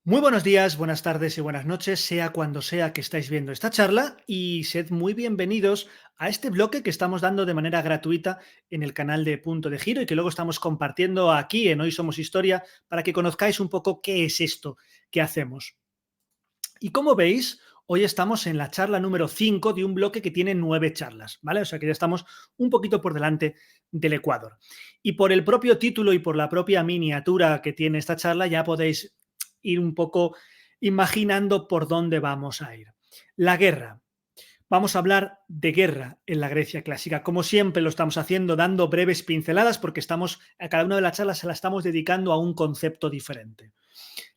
Muy buenos días, buenas tardes y buenas noches, sea cuando sea que estáis viendo esta charla y sed muy bienvenidos a este bloque que estamos dando de manera gratuita en el canal de Punto de Giro y que luego estamos compartiendo aquí en Hoy Somos Historia para que conozcáis un poco qué es esto que hacemos. Y como veis, hoy estamos en la charla número 5 de un bloque que tiene 9 charlas, ¿vale? O sea que ya estamos un poquito por delante del Ecuador. Y por el propio título y por la propia miniatura que tiene esta charla ya podéis ir un poco imaginando por dónde vamos a ir. La guerra. Vamos a hablar de guerra en la Grecia clásica. Como siempre lo estamos haciendo, dando breves pinceladas porque a cada una de las charlas se la estamos dedicando a un concepto diferente.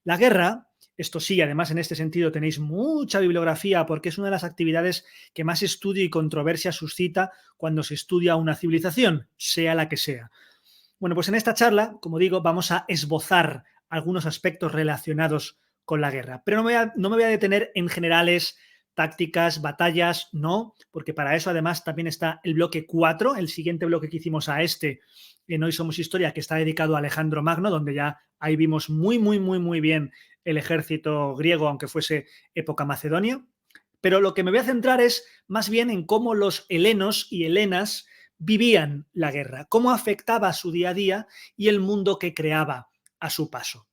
La guerra, esto sí, además en este sentido tenéis mucha bibliografía porque es una de las actividades que más estudio y controversia suscita cuando se estudia una civilización, sea la que sea. Bueno, pues en esta charla, como digo, vamos a esbozar algunos aspectos relacionados con la guerra, pero no me voy a detener en generales, tácticas, batallas, no, porque para eso además también está el bloque 4, el siguiente bloque que hicimos a este en Hoy Somos Historia, que está dedicado a Alejandro Magno, donde ya ahí vimos muy bien el ejército griego, aunque fuese época macedonia. Pero lo que me voy a centrar es más bien en cómo los helenos y helenas vivían la guerra, cómo afectaba su día a día y el mundo que creaba a su paso.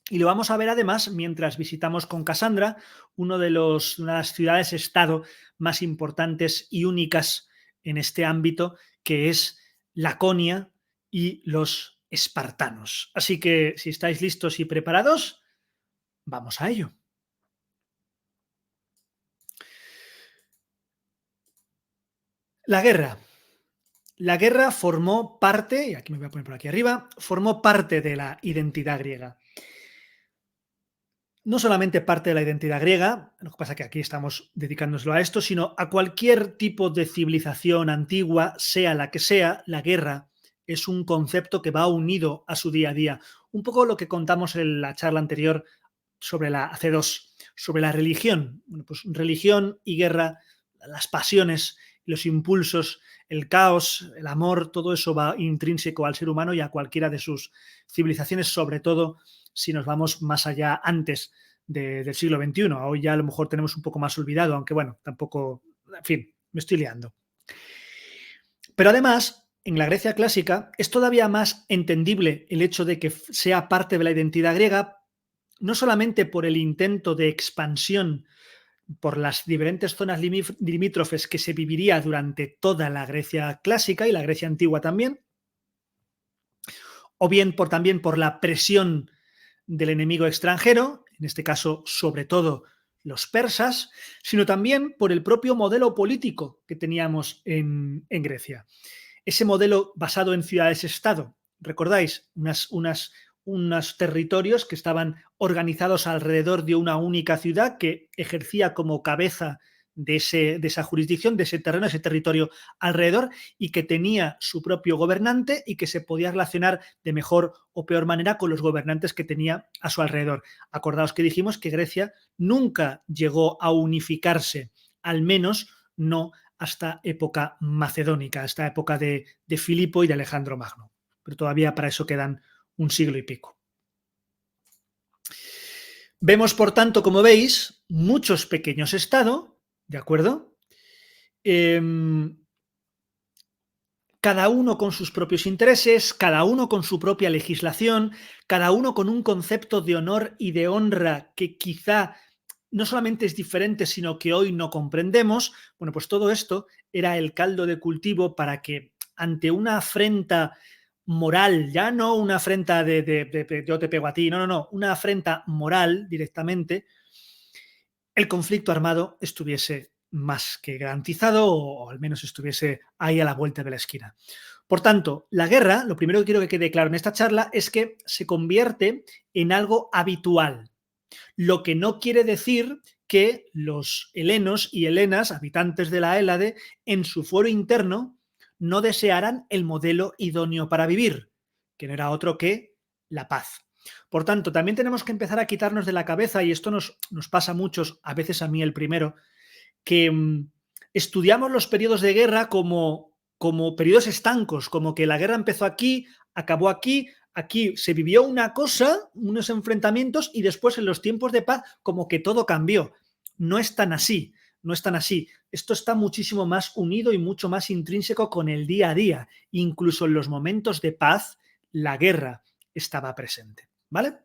Y lo vamos a ver además mientras visitamos con Casandra una de las ciudades-estado más importantes y únicas en este ámbito, que es Laconia y los espartanos. Así que si estáis listos y preparados, vamos a ello. La guerra. La guerra formó parte, y aquí me voy a poner por aquí arriba, formó parte de la identidad griega. No solamente parte de la identidad griega, lo que pasa es que aquí estamos dedicándoslo a esto, sino a cualquier tipo de civilización antigua, sea la que sea, la guerra es un concepto que va unido a su día a día. Un poco lo que contamos en la charla anterior sobre la AC2, sobre la religión. Bueno, pues religión y guerra, las pasiones, los impulsos, el caos, el amor, todo eso va intrínseco al ser humano y a cualquiera de sus civilizaciones, sobre todo si nos vamos más allá antes del siglo XXI. Hoy ya a lo mejor tenemos un poco más olvidado, aunque bueno, tampoco, en fin, me estoy liando. Pero además, en la Grecia clásica es todavía más entendible el hecho de que sea parte de la identidad griega, no solamente por el intento de expansión por las diferentes zonas limítrofes que se viviría durante toda la Grecia clásica y la Grecia antigua también, o bien también por la presión del enemigo extranjero, en este caso sobre todo los persas, sino también por el propio modelo político que teníamos en Grecia. Ese modelo basado en ciudades-estado, ¿recordáis? Unos territorios que estaban organizados alrededor de una única ciudad que ejercía como cabeza de esa jurisdicción, de ese terreno, ese territorio alrededor y que tenía su propio gobernante y que se podía relacionar de mejor o peor manera con los gobernantes que tenía a su alrededor. Acordaos que dijimos que Grecia nunca llegó a unificarse, al menos no hasta época macedónica, hasta época de Filipo y de Alejandro Magno. Pero todavía para eso quedan un siglo y pico. Vemos, por tanto, como veis, muchos pequeños estados, ¿de acuerdo? Cada uno con sus propios intereses, cada uno con su propia legislación, cada uno con un concepto de honor y de honra que quizá no solamente es diferente, sino que hoy no comprendemos. Bueno, pues todo esto era el caldo de cultivo para que ante una afrenta moral, ya no una afrenta de yo te pego a ti, no, una afrenta moral directamente, el conflicto armado estuviese más que garantizado o al menos estuviese ahí a la vuelta de la esquina. Por tanto, la guerra, lo primero que quiero que quede claro en esta charla es que se convierte en algo habitual, lo que no quiere decir que los helenos y helenas, habitantes de la Hélade, en su fuero interno no desearan el modelo idóneo para vivir, que no era otro que la paz. Por tanto, también tenemos que empezar a quitarnos de la cabeza, y esto nos pasa a muchos, a veces a mí el primero, que estudiamos los periodos de guerra como periodos estancos, como que la guerra empezó aquí, aquí se vivió una cosa, unos enfrentamientos, y después en los tiempos de paz como que todo cambió. No es tan así, no es tan así. Esto está muchísimo más unido y mucho más intrínseco con el día a día. Incluso en los momentos de paz, la guerra estaba presente, ¿vale?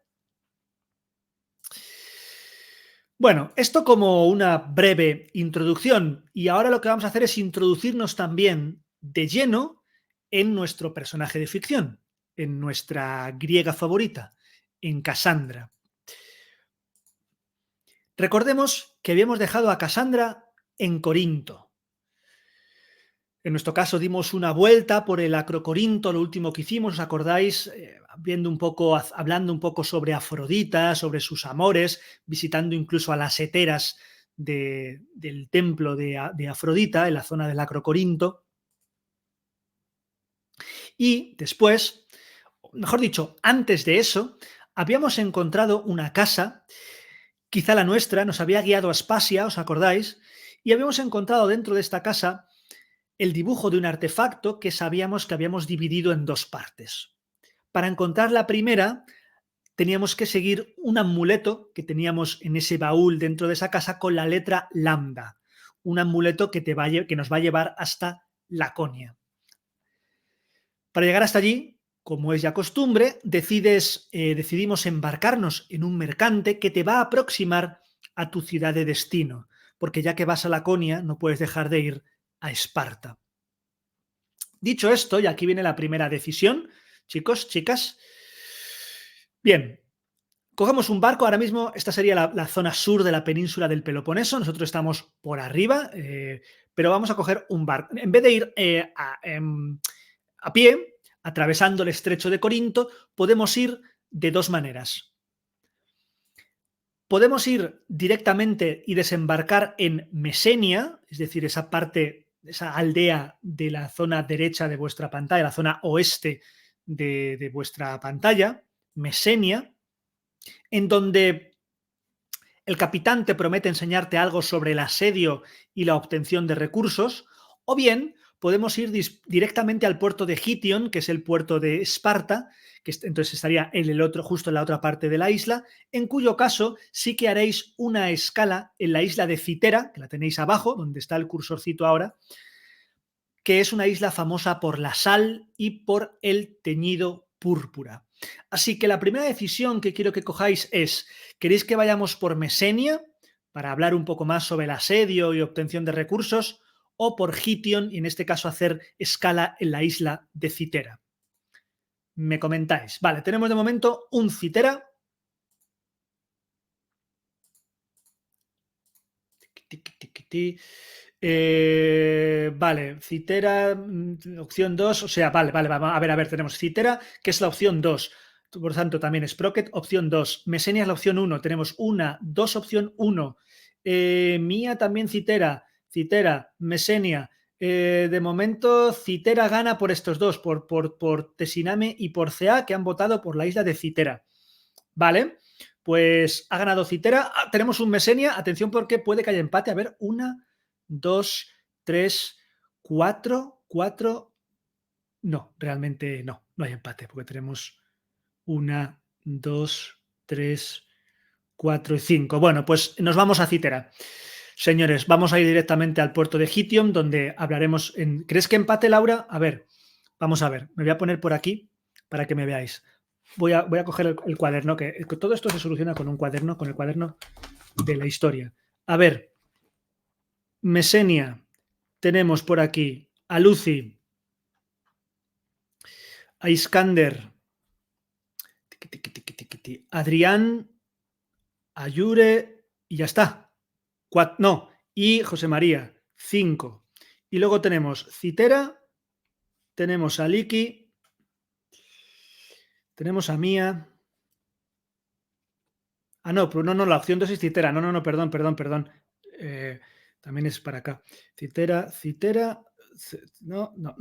Bueno, esto como una breve introducción, y ahora lo que vamos a hacer es introducirnos también de lleno en nuestro personaje de ficción, en nuestra griega favorita, en Casandra. Recordemos que habíamos dejado a Casandra en Corinto. En nuestro caso dimos una vuelta por el Acrocorinto, lo último que hicimos, ¿os acordáis? Hablando un poco sobre Afrodita, sobre sus amores, visitando incluso a las heteras del templo de Afrodita en la zona del Acrocorinto. Y después, mejor dicho, antes de eso, habíamos encontrado una casa, quizá la nuestra, nos había guiado a Aspasia, ¿os acordáis? Y habíamos encontrado dentro de esta casa el dibujo de un artefacto que sabíamos que habíamos dividido en dos partes. Para encontrar la primera, teníamos que seguir un amuleto que teníamos en ese baúl dentro de esa casa con la letra lambda, un amuleto que nos va a llevar hasta Laconia. Para llegar hasta allí, como es ya costumbre, decidimos embarcarnos en un mercante que te va a aproximar a tu ciudad de destino, porque ya que vas a Laconia no puedes dejar de ir a Esparta. Dicho esto, y aquí viene la primera decisión, chicos, chicas. Bien, cogemos un barco, ahora mismo esta sería la zona sur de la península del Peloponeso, nosotros estamos por arriba, pero vamos a coger un barco. En vez de ir a pie, atravesando el estrecho de Corinto, podemos ir de dos maneras. Podemos ir directamente y desembarcar en Mesenia, es decir, esa parte, esa aldea de la zona derecha de vuestra pantalla, la zona oeste de vuestra pantalla, Mesenia, en donde el capitán te promete enseñarte algo sobre el asedio y la obtención de recursos, o bien podemos ir directamente al puerto de Gition, que es el puerto de Esparta, que entonces estaría justo en la otra parte de la isla, en cuyo caso sí que haréis una escala en la isla de Citera, que la tenéis abajo, donde está el cursorcito ahora, que es una isla famosa por la sal y por el teñido púrpura. Así que la primera decisión que quiero que cojáis es, ¿queréis que vayamos por Mesenia para hablar un poco más sobre el asedio y obtención de recursos, o por Gition y en este caso hacer escala en la isla de Citera? Me comentáis. Vale, tenemos de momento un Citera. Vale, Citera, opción 2, o sea, vale, a ver, tenemos Citera, que es la opción 2, por tanto también Sprocket, opción 2, Mesenia es la opción 1, tenemos 1, 2, opción 1, Mía también Citera, Mesenia, de momento Citera gana por estos dos, por Tesiname y por CA, que han votado por la isla de Citera, ¿vale? Pues ha ganado Citera, tenemos un Mesenia, atención porque puede que haya empate, a ver, 1, 2, 3, 4, 4. No, realmente no hay empate, porque tenemos 1, 2, 3, 4 y 5. Bueno, pues nos vamos a Citera. Señores, vamos a ir directamente al puerto de Gition, donde hablaremos en... ¿Crees que empate, Laura? A ver, vamos a ver. Me voy a poner por aquí para que me veáis. Voy a coger el cuaderno, que todo esto se soluciona con un cuaderno, con el cuaderno de la historia. A ver, Mesenia, tenemos por aquí a Lucy, a Iskander, Adrián, a Yure y ya está. Y José María, 5. Y luego tenemos Citera, tenemos a Liki, tenemos a Mía. Ah, no, pero no, la opción 2 es Citera. No, perdón. También es para acá. Citera. No. No,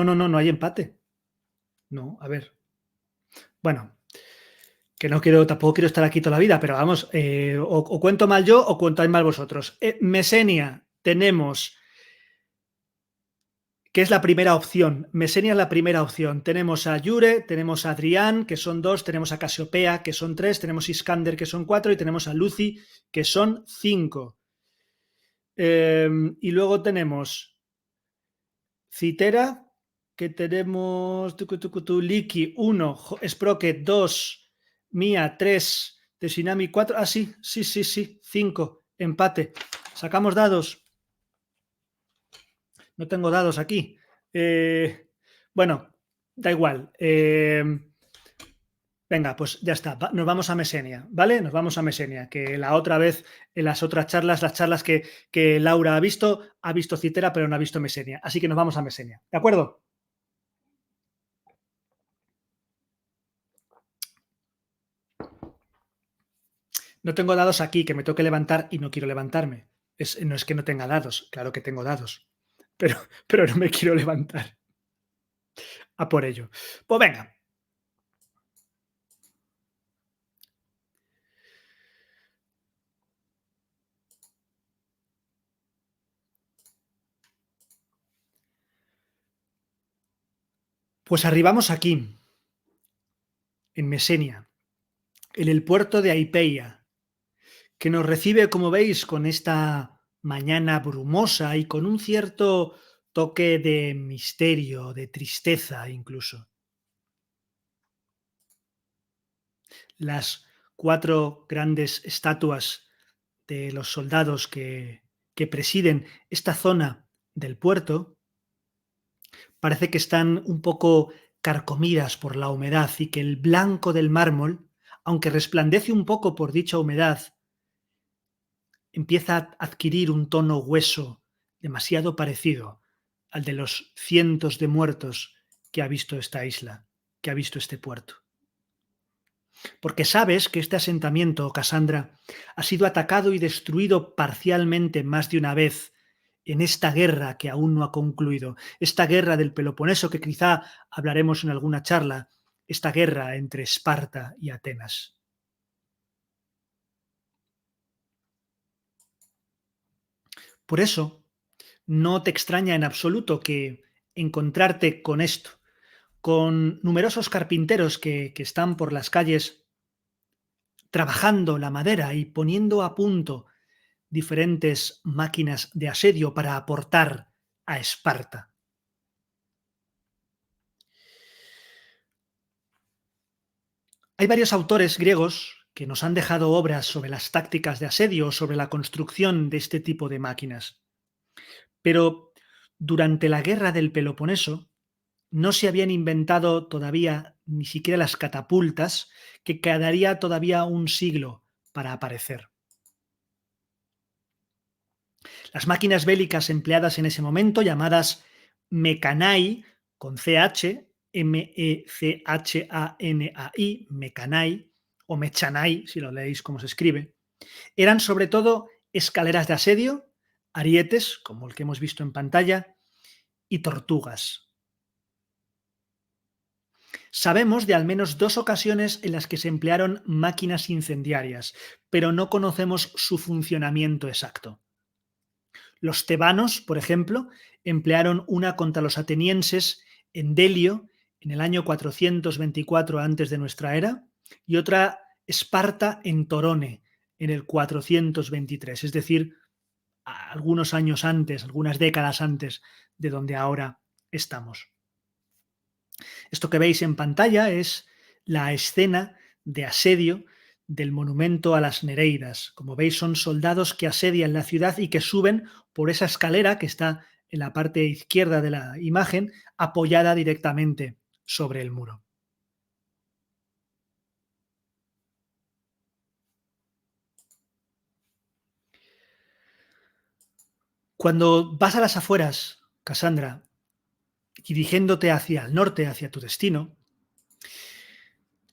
no hay empate. No, a ver. Bueno, que tampoco quiero estar aquí toda la vida, pero vamos, o cuento mal yo o cuentáis mal vosotros. Mesenia, tenemos que es la primera opción. Mesenia es la primera opción. Tenemos a Yure, tenemos a Adrián, que son 2, tenemos a Casiopea, que son 3, tenemos a Iskander, que son 4, y tenemos a Lucy, que son 5. Y luego tenemos Citera, que tenemos Liki 1, Sprocket 2, Mia 3, Tsunami 4. Ah, sí, 5. Empate. Sacamos dados. No tengo dados aquí. Bueno, da igual. Venga, pues ya está. Nos vamos a Mesenia, ¿vale? Nos vamos a Mesenia, que la otra vez, en las otras charlas, las charlas que Laura ha visto Citera, pero no ha visto Mesenia. Así que nos vamos a Mesenia. ¿De acuerdo? No tengo dados aquí, que me toque levantar y no quiero levantarme. No es que no tenga dados, claro que tengo dados, pero, pero no me quiero levantar a por ello. Pues venga, pues arribamos aquí, en Mesenia, en el puerto de Aipeia, que nos recibe, como veis, con esta mañana brumosa y con un cierto toque de misterio, de tristeza incluso. Las 4 grandes estatuas de los soldados que presiden esta zona del puerto parece que están un poco carcomidas por la humedad y que el blanco del mármol, aunque resplandece un poco por dicha humedad, empieza a adquirir un tono hueso demasiado parecido al de los cientos de muertos que ha visto esta isla, que ha visto este puerto. Porque sabes que este asentamiento, Cassandra, ha sido atacado y destruido parcialmente más de una vez en esta guerra que aún no ha concluido, esta guerra del Peloponeso que quizá hablaremos en alguna charla, esta guerra entre Esparta y Atenas. Por eso, no te extraña en absoluto que encontrarte con esto, con numerosos carpinteros que están por las calles trabajando la madera y poniendo a punto diferentes máquinas de asedio para aportar a Esparta. Hay varios autores griegos que nos han dejado obras sobre las tácticas de asedio o sobre la construcción de este tipo de máquinas. Pero durante la guerra del Peloponeso no se habían inventado todavía ni siquiera las catapultas, que quedaría todavía un siglo para aparecer. Las máquinas bélicas empleadas en ese momento, llamadas Mecanai, con CH, M-E-C-H-A-N-A-I, Mecanai, o Mechanai, si lo leéis como se escribe, eran sobre todo escaleras de asedio, arietes, como el que hemos visto en pantalla, y tortugas. Sabemos de al menos 2 ocasiones en las que se emplearon máquinas incendiarias, pero no conocemos su funcionamiento exacto. Los tebanos, por ejemplo, emplearon una contra los atenienses en Delio en el año 424 antes de nuestra era y otra Esparta en Torone en el 423, es decir, algunos años antes, algunas décadas antes de donde ahora estamos. Esto que veis en pantalla es la escena de asedio del monumento a las Nereidas. Como veis, son soldados que asedian la ciudad y que suben por esa escalera que está en la parte izquierda de la imagen, apoyada directamente sobre el muro. Cuando vas a las afueras, Cassandra, dirigiéndote hacia el norte, hacia tu destino,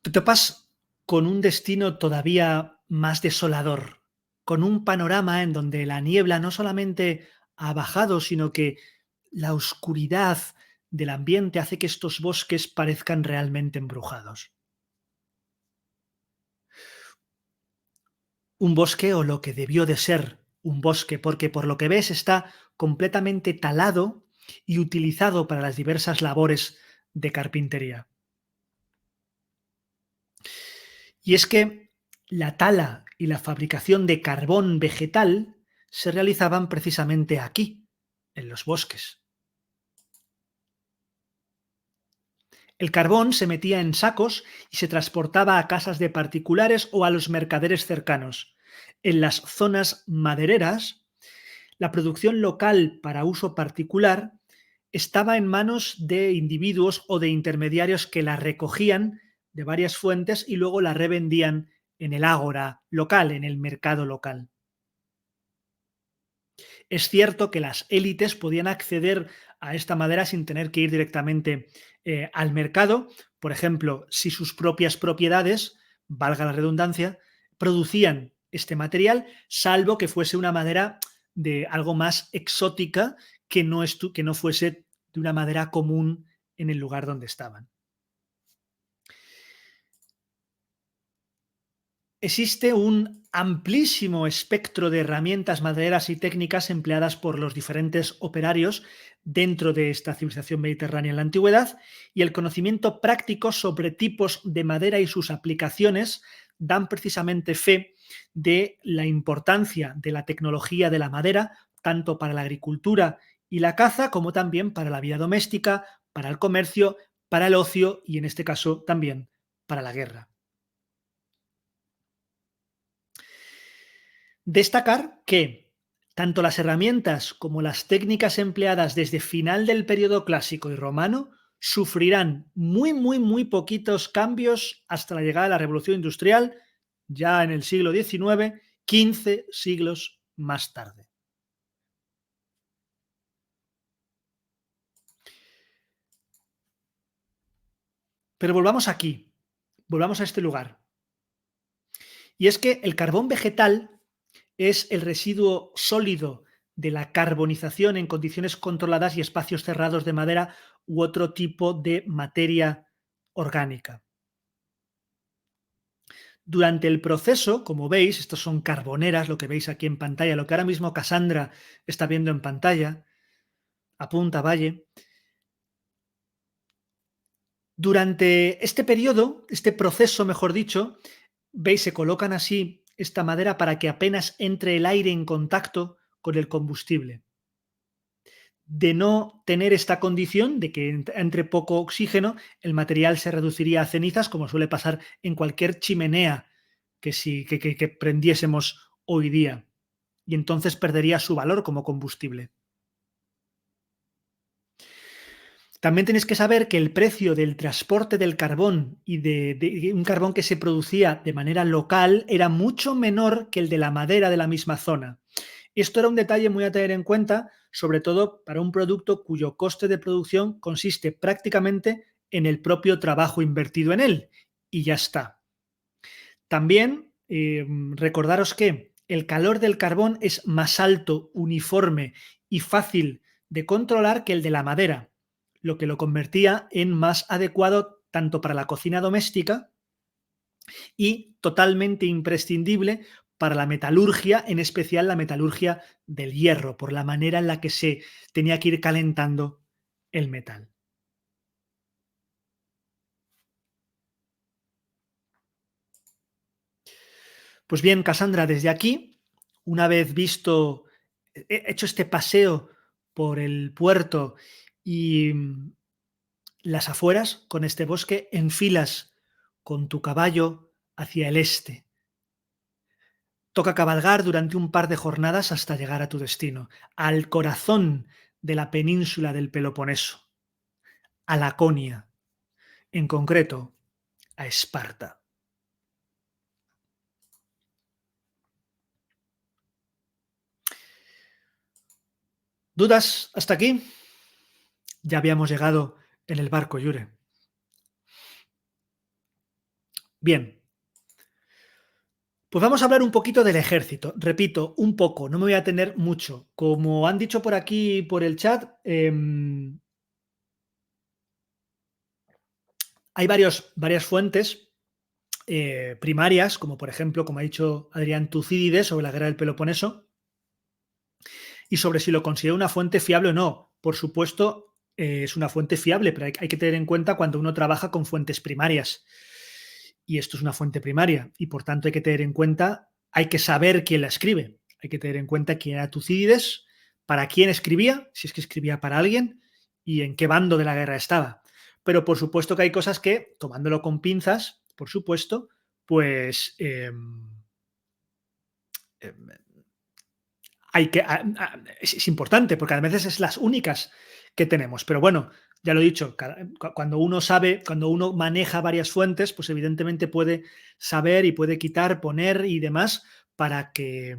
te topas con un destino todavía más desolador, con un panorama en donde la niebla no solamente ha bajado, sino que la oscuridad del ambiente hace que estos bosques parezcan realmente embrujados. Un bosque o lo que debió de ser un bosque, porque por lo que ves está completamente talado y utilizado para las diversas labores de carpintería. Y es que la tala y la fabricación de carbón vegetal se realizaban precisamente aquí, en los bosques. El carbón se metía en sacos y se transportaba a casas de particulares o a los mercaderes cercanos. En las zonas madereras, la producción local para uso particular estaba en manos de individuos o de intermediarios que la recogían de varias fuentes y luego la revendían en el ágora local, en el mercado local. Es cierto que las élites podían acceder a esta madera sin tener que ir directamente al mercado. Por ejemplo, si sus propias propiedades, valga la redundancia, producían este material, salvo que fuese una madera de algo más exótica que no fuese de una madera común en el lugar donde estaban. Existe un amplísimo espectro de herramientas madereras y técnicas empleadas por los diferentes operarios dentro de esta civilización mediterránea en la antigüedad, y el conocimiento práctico sobre tipos de madera y sus aplicaciones dan precisamente fe de la importancia de la tecnología de la madera, tanto para la agricultura y la caza, como también para la vida doméstica, para el comercio, para el ocio y, en este caso, también para la guerra. Destacar que tanto las herramientas como las técnicas empleadas desde final del periodo clásico y romano sufrirán muy poquitos cambios hasta la llegada de la Revolución Industrial, ya en el siglo XIX, 15 siglos más tarde. Pero volvamos aquí, volvamos a este lugar. Y es que el carbón vegetal es el residuo sólido de la carbonización en condiciones controladas y espacios cerrados de madera u otro tipo de materia orgánica. Durante el proceso, como veis, estos son carboneras, lo que veis aquí en pantalla, lo que ahora mismo Cassandra está viendo en pantalla, apunta Valle. Durante este periodo, este proceso, mejor dicho, veis, se colocan así esta madera para que apenas entre el aire en contacto con el combustible. De no tener esta condición, de que entre poco oxígeno, el material se reduciría a cenizas, como suele pasar en cualquier chimenea que prendiésemos hoy día, y entonces perdería su valor como combustible. También tenéis que saber que el precio del transporte del carbón y de un carbón que se producía de manera local era mucho menor que el de la madera de la misma zona. Esto era un detalle muy a tener en cuenta, sobre todo para un producto cuyo coste de producción consiste prácticamente en el propio trabajo invertido en él, y ya está. También recordaros que el calor del carbón es más alto, uniforme y fácil de controlar que el de la madera, lo que lo convertía en más adecuado tanto para la cocina doméstica y totalmente imprescindible para la metalurgia, en especial la metalurgia del hierro, por la manera en la que se tenía que ir calentando el metal. Pues bien, Cassandra, desde aquí, una vez visto, hecho este paseo por el puerto y las afueras, con este bosque, enfilas con tu caballo hacia el este. Toca cabalgar durante un par de jornadas hasta llegar a tu destino, al corazón de la península del Peloponeso, a Laconia, en concreto, a Esparta. ¿Dudas hasta aquí? Ya habíamos llegado en el barco, Yure. Bien, pues vamos a hablar un poquito del ejército. Repito, un poco, no me voy a tener mucho. Como han dicho por aquí, por el chat, hay varias fuentes primarias, como por ejemplo, como ha dicho Adrián Tucídides sobre la guerra del Peloponeso. Y sobre si lo considero una fuente fiable o no. Por supuesto, es una fuente fiable, pero hay que tener en cuenta cuando uno trabaja con fuentes primarias. Y esto es una fuente primaria y por tanto hay que tener en cuenta, hay que saber quién la escribe, hay que tener en cuenta quién era Tucídides, para quién escribía, si es que escribía para alguien y en qué bando de la guerra estaba. Pero por supuesto que hay cosas que, tomándolo con pinzas, por supuesto, pues eh, hay que, es importante porque a veces es las únicas que tenemos. Pero bueno, ya lo he dicho, cuando uno sabe, cuando uno maneja varias fuentes, pues evidentemente puede saber y puede quitar, poner y demás para que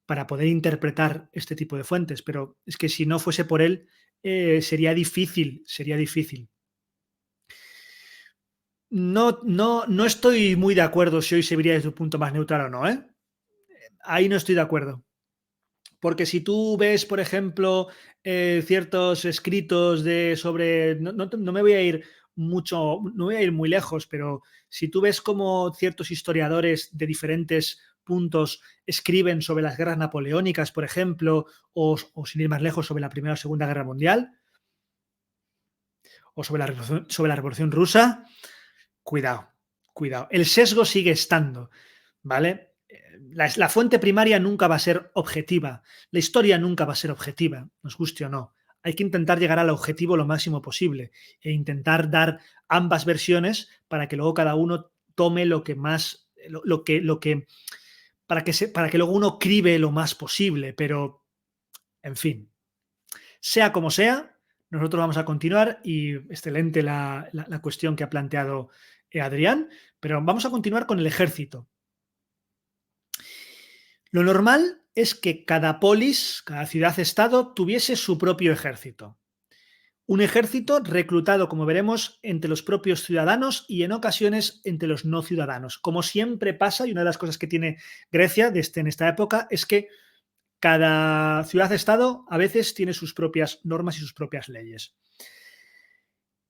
para poder interpretar este tipo de fuentes. Pero es que si no fuese por él, sería difícil, sería difícil. No estoy muy de acuerdo si hoy se vería desde un punto más neutral o no, ¿eh? Ahí no estoy de acuerdo. Porque si tú ves, por ejemplo, ciertos escritos sobre. No me voy a ir mucho, no voy a ir muy lejos, pero si tú ves cómo ciertos historiadores de diferentes puntos escriben sobre las guerras napoleónicas, por ejemplo, o sin ir más lejos, sobre la Primera o Segunda Guerra Mundial, o sobre la Revolución Rusa, cuidado, cuidado. El sesgo sigue estando, ¿vale? La fuente primaria nunca va a ser objetiva. La historia nunca va a ser objetiva, nos guste o no. Hay que intentar llegar al objetivo lo máximo posible e intentar dar ambas versiones para que luego cada uno tome lo que más, lo que, para que luego uno cribe lo más posible. Pero, en fin, sea como sea, nosotros vamos a continuar y excelente la cuestión que ha planteado Adrián, pero vamos a continuar con el ejército. Lo normal es que cada polis, cada ciudad-estado, tuviese su propio ejército. Un ejército reclutado, como veremos, entre los propios ciudadanos y en ocasiones entre los no ciudadanos. Como siempre pasa, y una de las cosas que tiene Grecia en esta época es que cada ciudad-estado a veces tiene sus propias normas y sus propias leyes.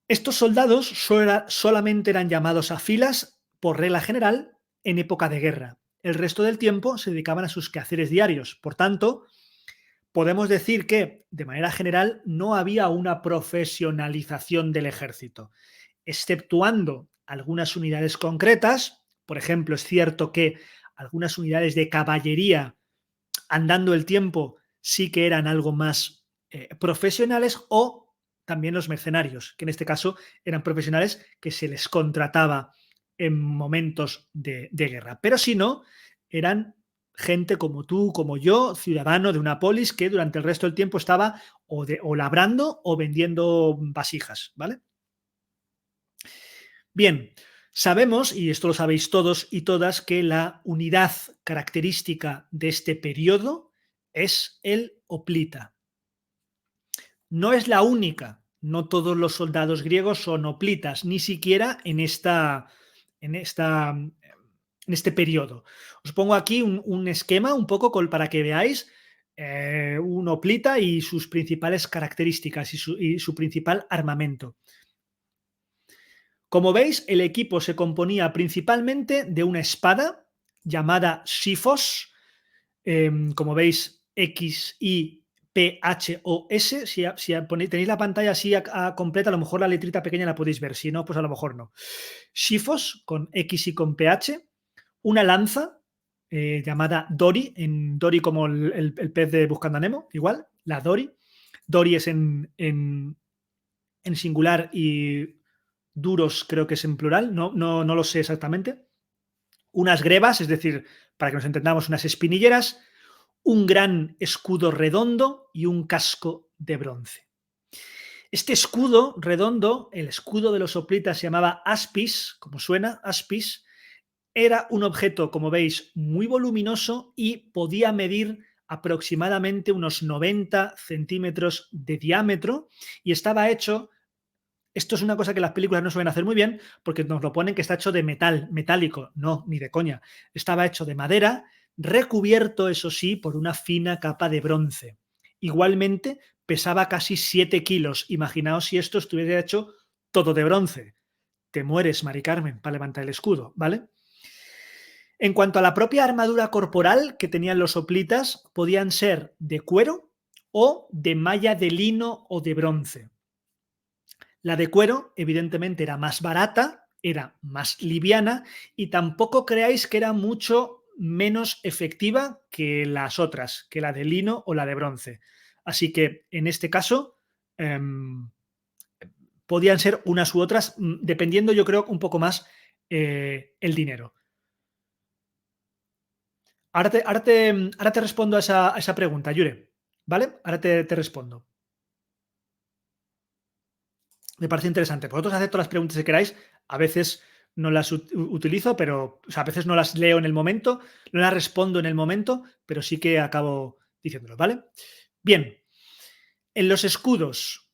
Estos soldados solamente eran llamados a filas, por regla general, en época de guerra. El resto del tiempo se dedicaban a sus quehaceres diarios. Por tanto, podemos decir que, de manera general, no había una profesionalización del ejército, exceptuando algunas unidades concretas. Por ejemplo, es cierto que algunas unidades de caballería, andando el tiempo, sí que eran algo más profesionales, o también los mercenarios, que en este caso eran profesionales que se les contrataba en momentos de guerra. Pero si no, eran gente como tú, como yo, ciudadano de una polis que durante el resto del tiempo estaba o labrando o vendiendo vasijas, ¿vale? Bien, sabemos, y esto lo sabéis todos y todas, que la unidad característica de este periodo es el hoplita. No es la única, no todos los soldados griegos son hoplitas, ni siquiera en este periodo. Os pongo aquí un esquema un poco para que veáis un hoplita y sus principales características y su principal armamento. Como veis, el equipo se componía principalmente de una espada llamada Sifos, como veis, XIPHOS. Si tenéis la pantalla así completa, a lo mejor la letrita pequeña la podéis ver, si no, pues a lo mejor no. Sifos con X y con PH, una lanza llamada Dory, en Dory como el pez de Buscando a Nemo, igual, la Dory. Dory es en singular y duros creo que es en plural, no lo sé exactamente. Unas grebas, es decir, para que nos entendamos, unas espinilleras, un gran escudo redondo y un casco de bronce. Este escudo redondo, el escudo de los hoplitas, se llamaba aspis, como suena, aspis. Era un objeto, como veis, muy voluminoso y podía medir aproximadamente unos 90 centímetros de diámetro y estaba hecho. Esto es una cosa que las películas no suelen hacer muy bien porque nos lo ponen que está hecho de metal, metálico. No, ni de coña. Estaba hecho de madera, recubierto, eso sí, por una fina capa de bronce. Igualmente, pesaba casi 7 kilos. Imaginaos si esto estuviera hecho todo de bronce. Te mueres, Mari Carmen, para levantar el escudo, ¿vale? En cuanto a la propia armadura corporal que tenían los hoplitas, podían ser de cuero, o de malla de lino o de bronce. La de cuero, evidentemente, era más barata, era más liviana y tampoco creáis que era mucho menos efectiva que las otras, que la de lino o la de bronce. Así que en este caso em, podían ser unas u otras, dependiendo yo creo un poco más el dinero. Ahora te respondo a esa pregunta, Yure. ¿Vale? Ahora te respondo. Me parece interesante. Vosotros haced todas las preguntas que queráis. A veces no las utilizo, pero o sea, a veces no las leo en el momento, no las respondo en el momento, pero sí que acabo diciéndolos, ¿vale? Bien, en los escudos.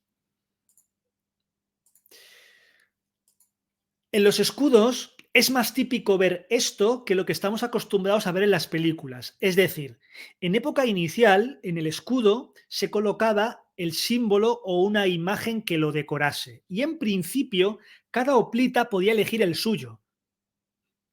En los escudos es más típico ver esto que lo que estamos acostumbrados a ver en las películas. Es decir, en época inicial, en el escudo se colocaba el símbolo o una imagen que lo decorase. Y en principio, cada hoplita podía elegir el suyo.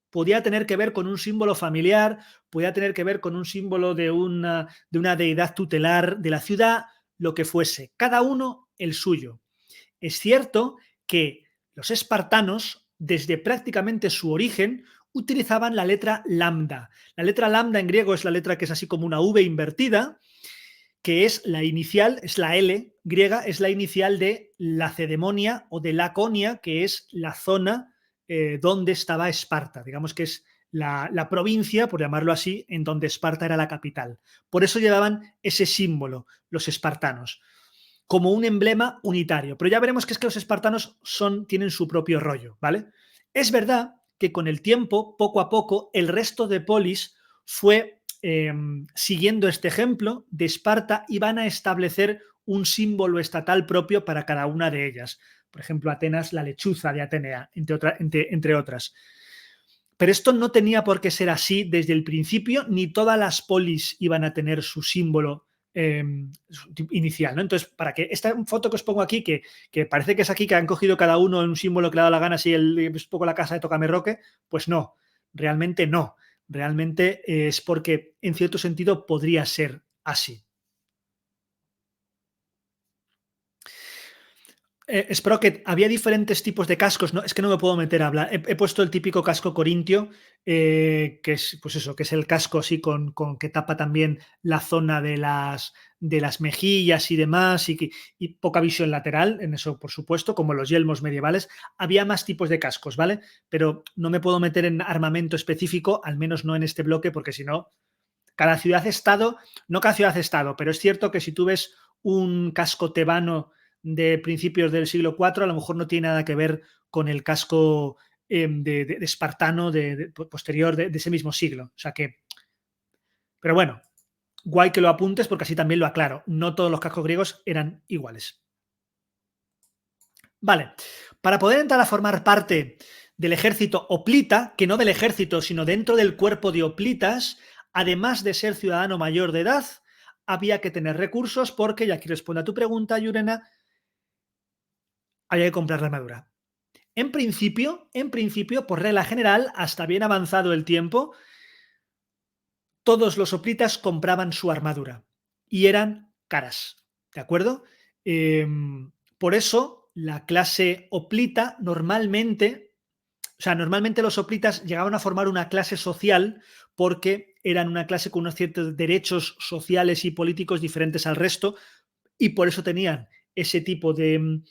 Podía tener que ver con un símbolo familiar, podía tener que ver con un símbolo de una deidad tutelar de la ciudad, lo que fuese. Cada uno el suyo. Es cierto que los espartanos, desde prácticamente su origen, utilizaban la letra lambda. La letra lambda en griego es la letra que es así como una V invertida, que es la inicial, es la L griega, es la inicial de Lacedemonia o de Laconia, que es la zona donde estaba Esparta. Digamos que es la provincia, por llamarlo así, en donde Esparta era la capital. Por eso llevaban ese símbolo, los espartanos, como un emblema unitario. Pero ya veremos que es que los espartanos tienen su propio rollo, ¿vale? Es verdad que con el tiempo, poco a poco, el resto de polis fue siguiendo este ejemplo de Esparta y van a establecer un símbolo estatal propio para cada una de ellas. Por ejemplo, Atenas, la lechuza de Atenea, entre otras. Pero esto no tenía por qué ser así desde el principio, ni todas las polis iban a tener su símbolo inicial, ¿no? Entonces, para que esta foto que os pongo aquí, que parece que es aquí que han cogido cada uno un símbolo que le ha dado la gana, así es un poco la casa de Tócame Roque, pues no, realmente no. Realmente es porque en cierto sentido podría ser así. Sprocket, había diferentes tipos de cascos, ¿no? Es que no me puedo meter a hablar. He puesto el típico casco corintio, que es, pues eso, que es el casco así con que tapa también la zona de las mejillas y demás, y poca visión lateral, en eso, por supuesto, como los yelmos medievales. Había más tipos de cascos, ¿vale? Pero no me puedo meter en armamento específico, al menos no en este bloque, porque si no, cada ciudad-estado, no cada ciudad-estado, pero es cierto que si tú ves un casco tebano de principios del siglo IV, a lo mejor no tiene nada que ver con el casco de espartano posterior de ese mismo siglo. O sea que, pero bueno, guay que lo apuntes porque así también lo aclaro. No todos los cascos griegos eran iguales. Vale, para poder entrar a formar parte del ejército hoplita, que no del ejército, sino dentro del cuerpo de hoplitas, además de ser ciudadano mayor de edad, había que tener recursos porque, y aquí responde a tu pregunta, Yurena, había que comprar la armadura. En principio, por regla general, hasta bien avanzado el tiempo, todos los hoplitas compraban su armadura y eran caras, ¿de acuerdo? Por eso, la clase hoplita normalmente, o sea, normalmente los hoplitas llegaban a formar una clase social porque eran una clase con unos ciertos derechos sociales y políticos diferentes al resto y por eso tenían ese tipo de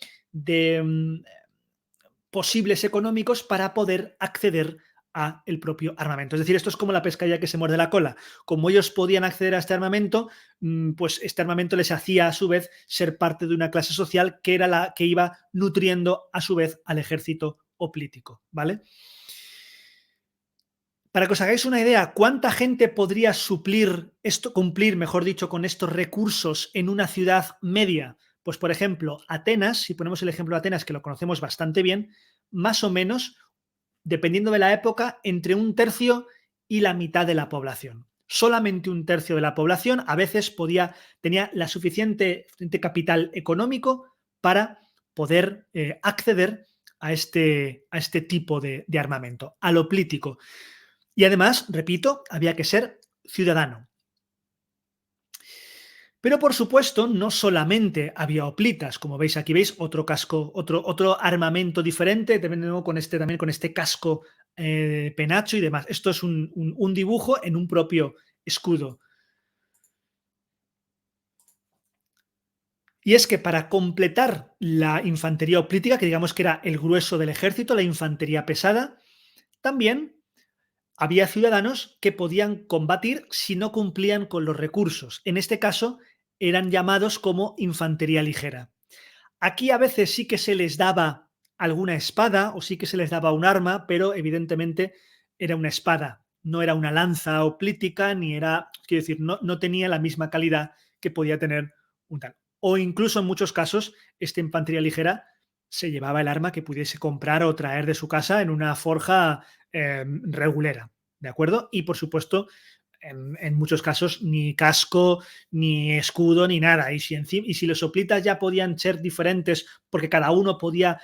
posibles económicos para poder acceder a el propio armamento. Es decir, esto es como la pescadilla que se muerde la cola. Como ellos podían acceder a este armamento, pues este armamento les hacía a su vez ser parte de una clase social que era la que iba nutriendo a su vez al ejército hoplítico, ¿vale? Para que os hagáis una idea, ¿cuánta gente podría cumplir, mejor dicho, con estos recursos en una ciudad media? Pues, por ejemplo, Atenas, si ponemos el ejemplo de Atenas, que lo conocemos bastante bien, más o menos, dependiendo de la época, entre un tercio y la mitad de la población. Solamente un tercio de la población a veces tenía la suficiente capital económico para poder acceder a este tipo de armamento, al hoplítico. Y además, repito, había que ser ciudadano. Pero por supuesto, no solamente había hoplitas, como veis aquí, veis otro casco, otro armamento diferente, también también con este casco penacho y demás. Esto es un dibujo en un propio escudo. Y es que para completar la infantería hoplítica, que digamos que era el grueso del ejército, la infantería pesada, también había ciudadanos que podían combatir si no cumplían con los recursos. En este caso, eran llamados como infantería ligera. Aquí a veces sí que se les daba alguna espada o sí que se les daba un arma, pero evidentemente era una espada, no era una lanza hoplítica, ni era, quiero decir, no tenía la misma calidad que podía tener un tal. O incluso en muchos casos, esta infantería ligera se llevaba el arma que pudiese comprar o traer de su casa en una forja regulera, ¿de acuerdo? Y por supuesto, en muchos casos ni casco, ni escudo, ni nada. Y si los soplitas ya podían ser diferentes porque cada uno podía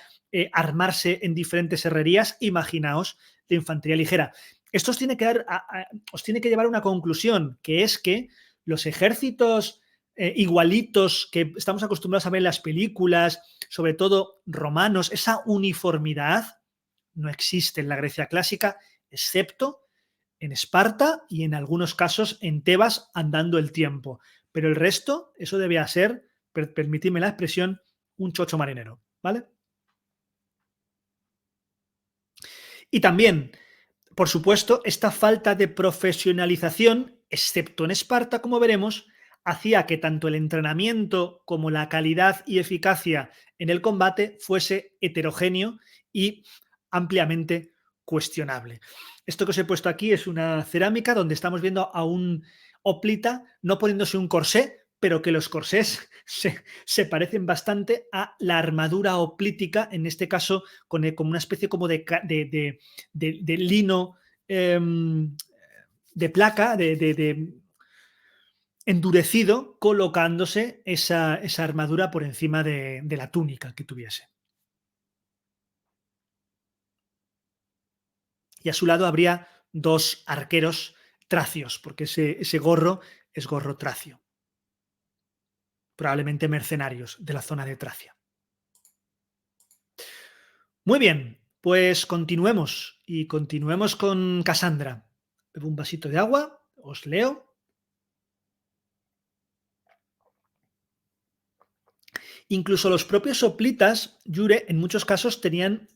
armarse en diferentes herrerías, imaginaos de infantería ligera. Esto os tiene que llevar a una conclusión, que es que los ejércitos igualitos que estamos acostumbrados a ver en las películas, sobre todo romanos, esa uniformidad no existe en la Grecia clásica, excepto en Esparta y en algunos casos en Tebas andando el tiempo. Pero el resto, eso debía ser, permitidme la expresión, un chocho marinero, ¿vale? Y también, por supuesto, esta falta de profesionalización, excepto en Esparta, como veremos, hacía que tanto el entrenamiento como la calidad y eficacia en el combate fuese heterogéneo y ampliamente cuestionable. Esto que os he puesto aquí es una cerámica donde estamos viendo a un hoplita no poniéndose un corsé, pero que los corsés se parecen bastante a la armadura hoplítica, en este caso como una especie como de lino de placa, endurecido, colocándose esa armadura por encima de la túnica que tuviese. Y a su lado habría dos arqueros tracios, porque ese gorro es gorro tracio, probablemente mercenarios de la zona de Tracia. Muy bien, pues continuemos y continuemos con Casandra. Bebo un vasito de agua, os leo. Incluso los propios soplitas, Yure, en muchos casos tenían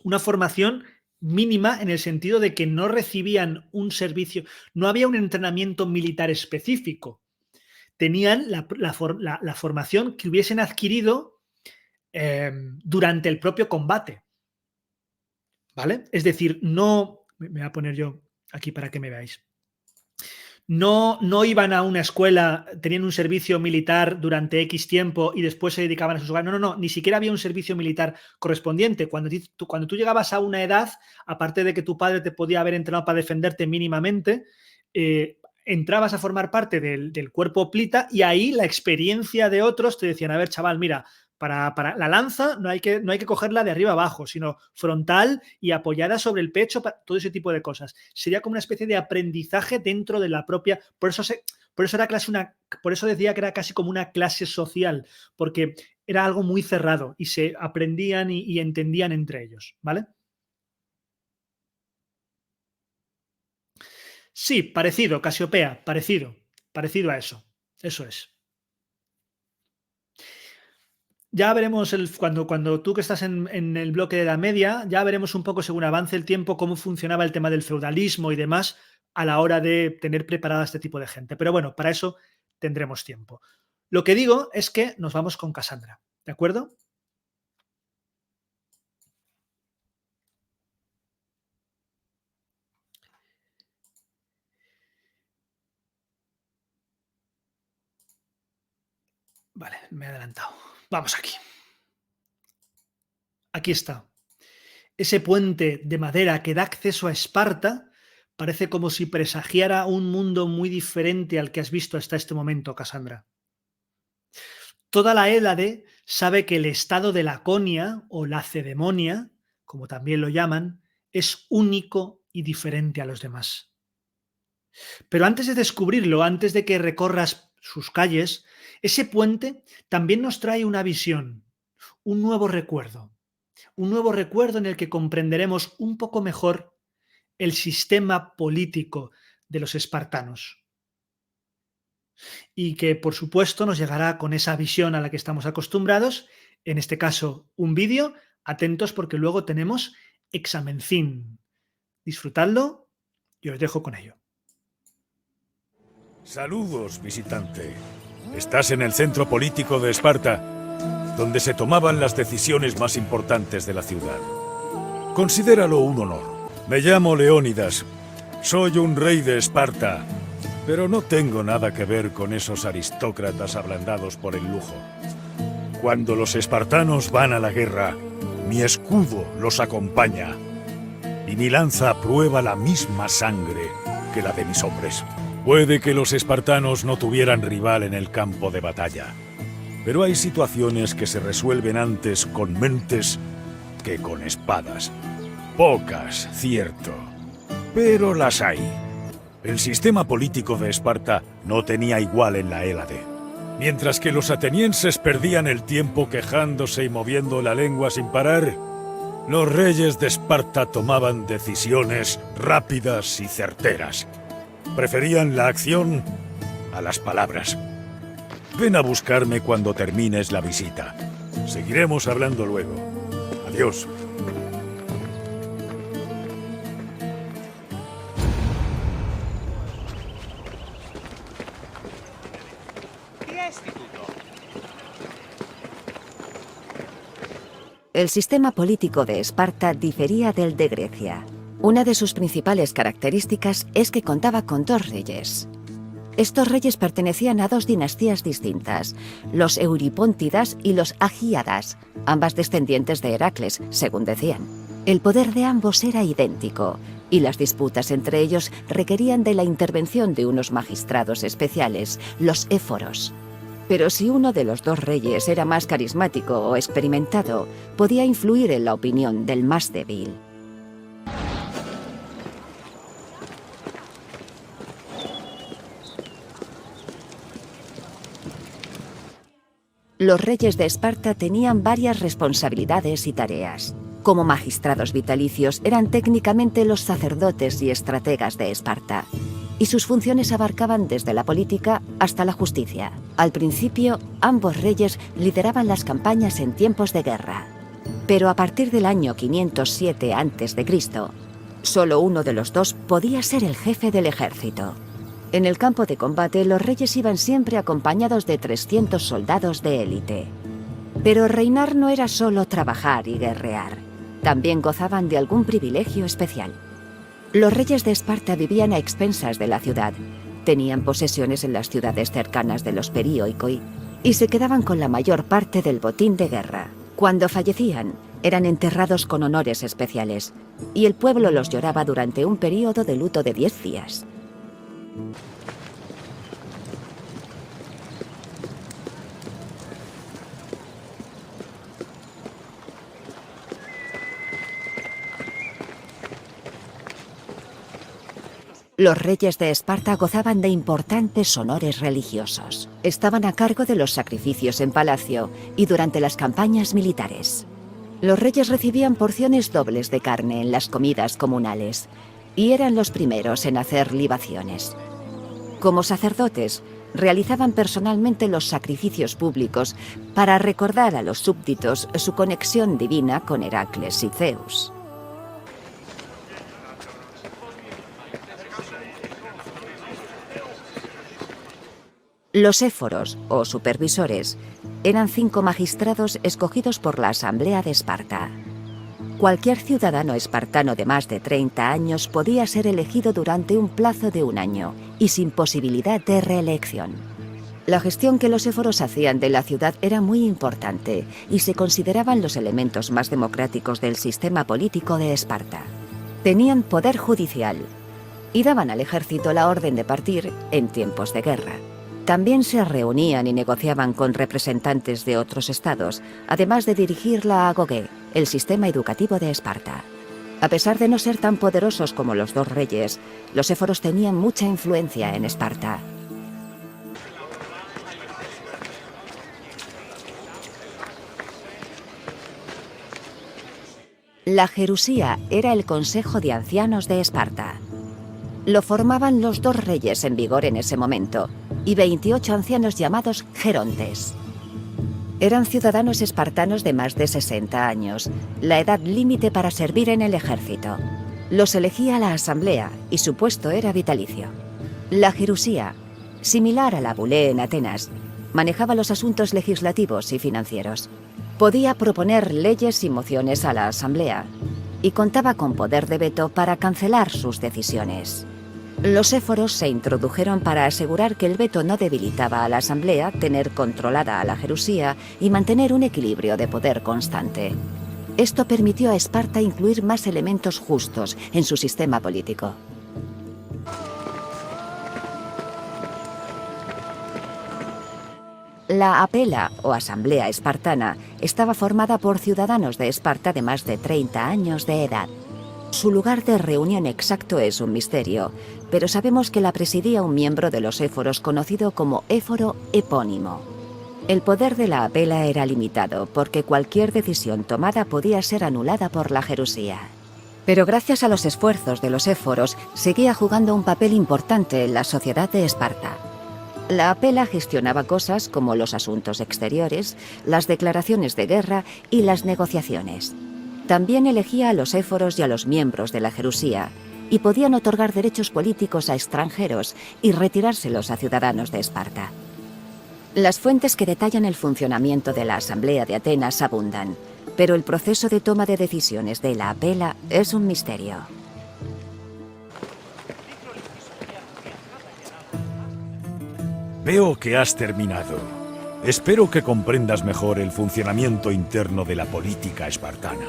una formación mínima en el sentido de que no recibían un servicio, no había un entrenamiento militar específico. Tenían la formación que hubiesen adquirido durante el propio combate. ¿Vale? Es decir, no. Me voy a poner yo aquí para que me veáis. No iban a una escuela, tenían un servicio militar durante X tiempo y después se dedicaban a sus hogares. No, ni siquiera había un servicio militar correspondiente. Cuando tú llegabas a una edad, aparte de que tu padre te podía haber entrenado para defenderte mínimamente, entrabas a formar parte del cuerpo plita y ahí la experiencia de otros te decían, a ver, chaval, mira, para la lanza no hay que cogerla de arriba abajo, sino frontal y apoyada sobre el pecho, todo ese tipo de cosas. Sería como una especie de aprendizaje dentro de la propia. Por eso decía que era casi como una clase social, porque era algo muy cerrado y se aprendían y entendían entre ellos, ¿vale? Sí, parecido, Casiopea, parecido a eso. Eso es. Ya veremos cuando tú que estás en el bloque de la media, ya veremos un poco según avance el tiempo cómo funcionaba el tema del feudalismo y demás a la hora de tener preparada este tipo de gente. Pero bueno, para eso tendremos tiempo. Lo que digo es que nos vamos con Cassandra, ¿de acuerdo? Vale, me he adelantado. Vamos aquí. Aquí está. Ese puente de madera que da acceso a Esparta parece como si presagiara un mundo muy diferente al que has visto hasta este momento, Cassandra. Toda la Hélade sabe que el estado de Laconia o Lacedemonia, como también lo llaman, es único y diferente a los demás. Pero antes de descubrirlo, antes de que recorras sus calles, ese puente también nos trae una visión, un nuevo recuerdo en el que comprenderemos un poco mejor el sistema político de los espartanos y que, por supuesto, nos llegará con esa visión a la que estamos acostumbrados, en este caso, un vídeo. Atentos porque luego tenemos examencín. Disfrutadlo y os dejo con ello. Saludos, visitante. Estás en el centro político de Esparta, donde se tomaban las decisiones más importantes de la ciudad. Considéralo un honor. Me llamo Leónidas. Soy un rey de Esparta, pero no tengo nada que ver con esos aristócratas ablandados por el lujo. Cuando los espartanos van a la guerra, mi escudo los acompaña, y mi lanza prueba la misma sangre que la de mis hombres. Puede que los espartanos no tuvieran rival en el campo de batalla, pero hay situaciones que se resuelven antes con mentes que con espadas. Pocas, cierto, pero las hay. El sistema político de Esparta no tenía igual en la Hélade. Mientras que los atenienses perdían el tiempo quejándose y moviendo la lengua sin parar, los reyes de Esparta tomaban decisiones rápidas y certeras. Preferían la acción a las palabras. Ven a buscarme cuando termines la visita. Seguiremos hablando luego. Adiós. El sistema político de Esparta difería del de Grecia. Una de sus principales características es que contaba con dos reyes. Estos reyes pertenecían a dos dinastías distintas, los Euripóntidas y los Agíadas, ambas descendientes de Heracles, según decían. El poder de ambos era idéntico, y las disputas entre ellos requerían de la intervención de unos magistrados especiales, los éforos. Pero si uno de los dos reyes era más carismático o experimentado, podía influir en la opinión del más débil. Los reyes de Esparta tenían varias responsabilidades y tareas. Como magistrados vitalicios eran técnicamente los sacerdotes y estrategas de Esparta, y sus funciones abarcaban desde la política hasta la justicia. Al principio, ambos reyes lideraban las campañas en tiempos de guerra. Pero a partir del año 507 a.C., solo uno de los dos podía ser el jefe del ejército. En el campo de combate, los reyes iban siempre acompañados de 300 soldados de élite. Pero reinar no era solo trabajar y guerrear. También gozaban de algún privilegio especial. Los reyes de Esparta vivían a expensas de la ciudad, tenían posesiones en las ciudades cercanas de los Perioikoi y se quedaban con la mayor parte del botín de guerra. Cuando fallecían, eran enterrados con honores especiales y el pueblo los lloraba durante un período de luto de 10 días. Los reyes de Esparta gozaban de importantes honores religiosos. Estaban a cargo de los sacrificios en palacio y durante las campañas militares. Los reyes recibían porciones dobles de carne en las comidas comunales y eran los primeros en hacer libaciones. Como sacerdotes, realizaban personalmente los sacrificios públicos para recordar a los súbditos su conexión divina con Heracles y Zeus. Los éforos, o supervisores, eran 5 magistrados escogidos por la Asamblea de Esparta. Cualquier ciudadano espartano de más de 30 años podía ser elegido durante un plazo de 1 año y sin posibilidad de reelección. La gestión que los éforos hacían de la ciudad era muy importante y se consideraban los elementos más democráticos del sistema político de Esparta. Tenían poder judicial y daban al ejército la orden de partir en tiempos de guerra. También se reunían y negociaban con representantes de otros estados, además de dirigir la Agogé, el sistema educativo de Esparta. A pesar de no ser tan poderosos como los dos reyes, los éforos tenían mucha influencia en Esparta. La Jerusía era el Consejo de Ancianos de Esparta. Lo formaban los 2 reyes en vigor en ese momento y 28 ancianos llamados gerontes. Eran ciudadanos espartanos de más de 60 años, la edad límite para servir en el ejército. Los elegía la asamblea y su puesto era vitalicio. La Jerusía, similar a la Bulé en Atenas, manejaba los asuntos legislativos y financieros. Podía proponer leyes y mociones a la asamblea y contaba con poder de veto para cancelar sus decisiones. Los éforos se introdujeron para asegurar que el veto no debilitaba a la asamblea, tener controlada a la Jerusía y mantener un equilibrio de poder constante. Esto permitió a Esparta incluir más elementos justos en su sistema político. La apela, o asamblea espartana, estaba formada por ciudadanos de Esparta de más de 30 años de edad. Su lugar de reunión exacto es un misterio, pero sabemos que la presidía un miembro de los éforos conocido como éforo epónimo. El poder de la apela era limitado, porque cualquier decisión tomada podía ser anulada por la Jerusía. Pero gracias a los esfuerzos de los éforos, seguía jugando un papel importante en la sociedad de Esparta. La apela gestionaba cosas como los asuntos exteriores, las declaraciones de guerra y las negociaciones. También elegía a los éforos y a los miembros de la Jerusía, y podían otorgar derechos políticos a extranjeros y retirárselos a ciudadanos de Esparta. Las fuentes que detallan el funcionamiento de la Asamblea de Atenas abundan, pero el proceso de toma de decisiones de la apela es un misterio. Veo que has terminado. Espero que comprendas mejor el funcionamiento interno de la política espartana.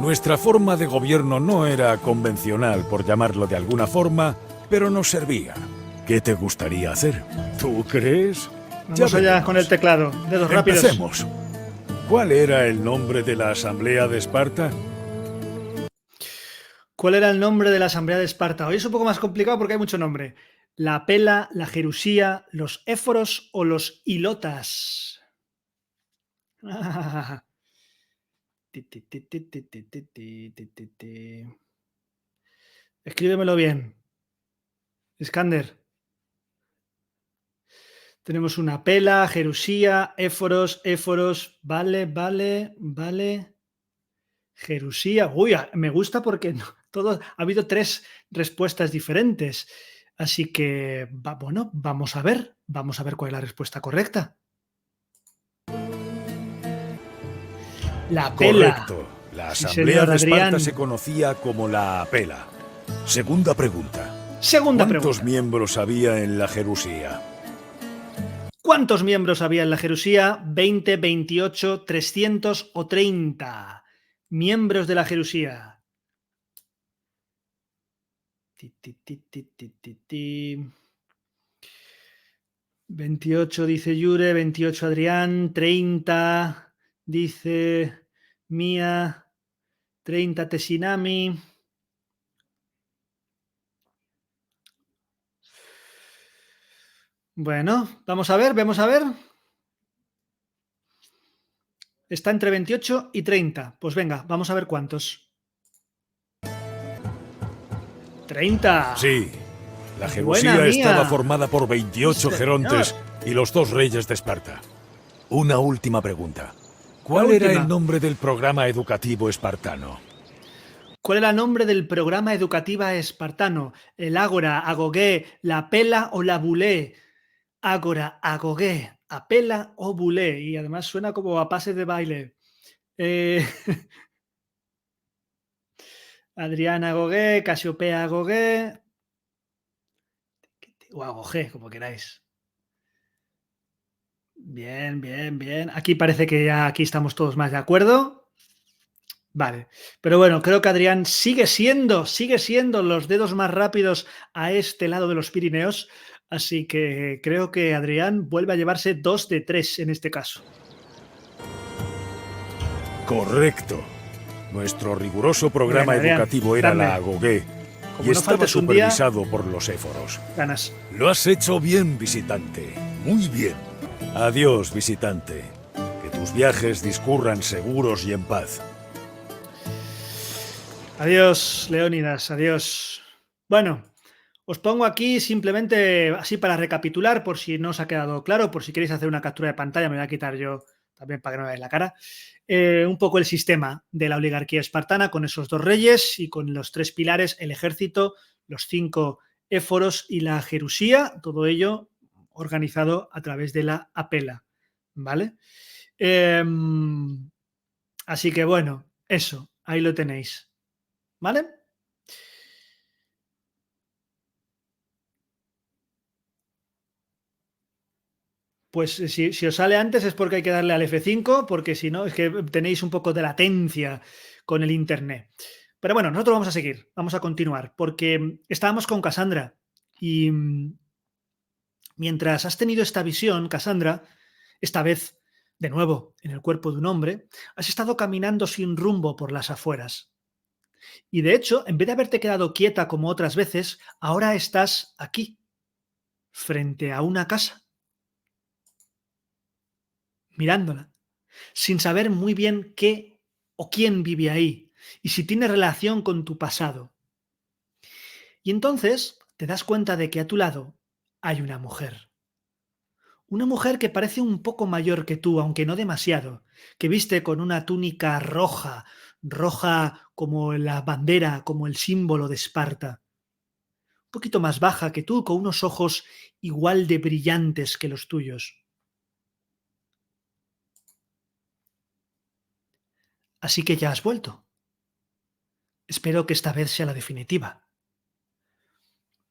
Nuestra forma de gobierno no era convencional, por llamarlo de alguna forma, pero nos servía. ¿Qué te gustaría hacer? ¿Tú crees? Vamos allá con el teclado. Dedos rápidos. Empecemos. ¿Cuál era el nombre de la Asamblea de Esparta? ¿Cuál era el nombre de la Asamblea de Esparta? Hoy es un poco más complicado porque hay mucho nombre. La apela, la Jerusía, los éforos o los hilotas. Escríbemelo bien. Iskander. Tenemos una apela, Jerusía, éforos, vale. Jerusía. Uy, me gusta porque ha habido 3 respuestas diferentes. Así que, bueno, vamos a ver cuál es la respuesta correcta. La apela. Correcto. La Sí, Asamblea señor de Esparta Adrián. se conocía como la apela. Segunda pregunta. Segunda ¿Cuántos pregunta. miembros había en la Jerusía? ¿Cuántos miembros había en la Jerusía? 20, 28, 300 o 30 miembros de la Jerusía. 28 dice Yure, 28 Adrián, 30 dice Mía, 30 Teshinami. Bueno, vamos a ver. Está entre 28 y 30. Pues venga, vamos a ver cuántos. 30. Sí. La Buena Jerusía mía. estaba formada por 28 Sí, gerontes señor. y los 2 reyes de Esparta. Una última pregunta. ¿Cuál La era última. el nombre del programa educativo espartano? ¿Cuál era el nombre del programa educativo espartano? ¿El Ágora, Agogé, la Apela o la Bulé? Ágora, Agogé, Apela o Bulé. Y además suena como a pase de baile. Adrián Agogé, Casiopea Agogé. O Agogé, como queráis. Bien. Aquí parece que ya aquí estamos todos más de acuerdo. Vale, pero bueno, creo que Adrián sigue siendo los dedos más rápidos a este lado de los Pirineos, así que creo que Adrián vuelve a llevarse 2 de 3 en este caso. Correcto. Nuestro riguroso programa Bueno, Adrián, educativo era dame. la Agogé Como y no estaba faltes un día- supervisado por los éforos. Ganas. Lo has hecho bien, visitante. Muy bien. Adiós, visitante. Que tus viajes discurran seguros y en paz. Adiós, Leónidas, adiós. Bueno, os pongo aquí simplemente así para recapitular, por si no os ha quedado claro, por si queréis hacer una captura de pantalla, me voy a quitar yo también para que no me veáis la cara. Un poco el sistema de la oligarquía espartana con esos dos reyes y con los tres pilares, el ejército, los 5 éforos y la jerusía, todo ello organizado a través de la apela, ¿vale? Así que bueno, eso, ahí lo tenéis, ¿vale? Pues si os sale antes es porque hay que darle al F5, porque si no es que tenéis un poco de latencia con el internet. Pero bueno, nosotros vamos a seguir, vamos a continuar, porque estábamos con Cassandra y mientras has tenido esta visión, Cassandra, esta vez de nuevo en el cuerpo de un hombre, has estado caminando sin rumbo por las afueras. Y de hecho, en vez de haberte quedado quieta como otras veces, ahora estás aquí, frente a una casa, mirándola, sin saber muy bien qué o quién vive ahí y si tiene relación con tu pasado. Y entonces te das cuenta de que a tu lado hay una mujer. Una mujer que parece un poco mayor que tú, aunque no demasiado, que viste con una túnica roja, roja como la bandera, como el símbolo de Esparta. Un poquito más baja que tú, con unos ojos igual de brillantes que los tuyos. Así que ya has vuelto. Espero que esta vez sea la definitiva.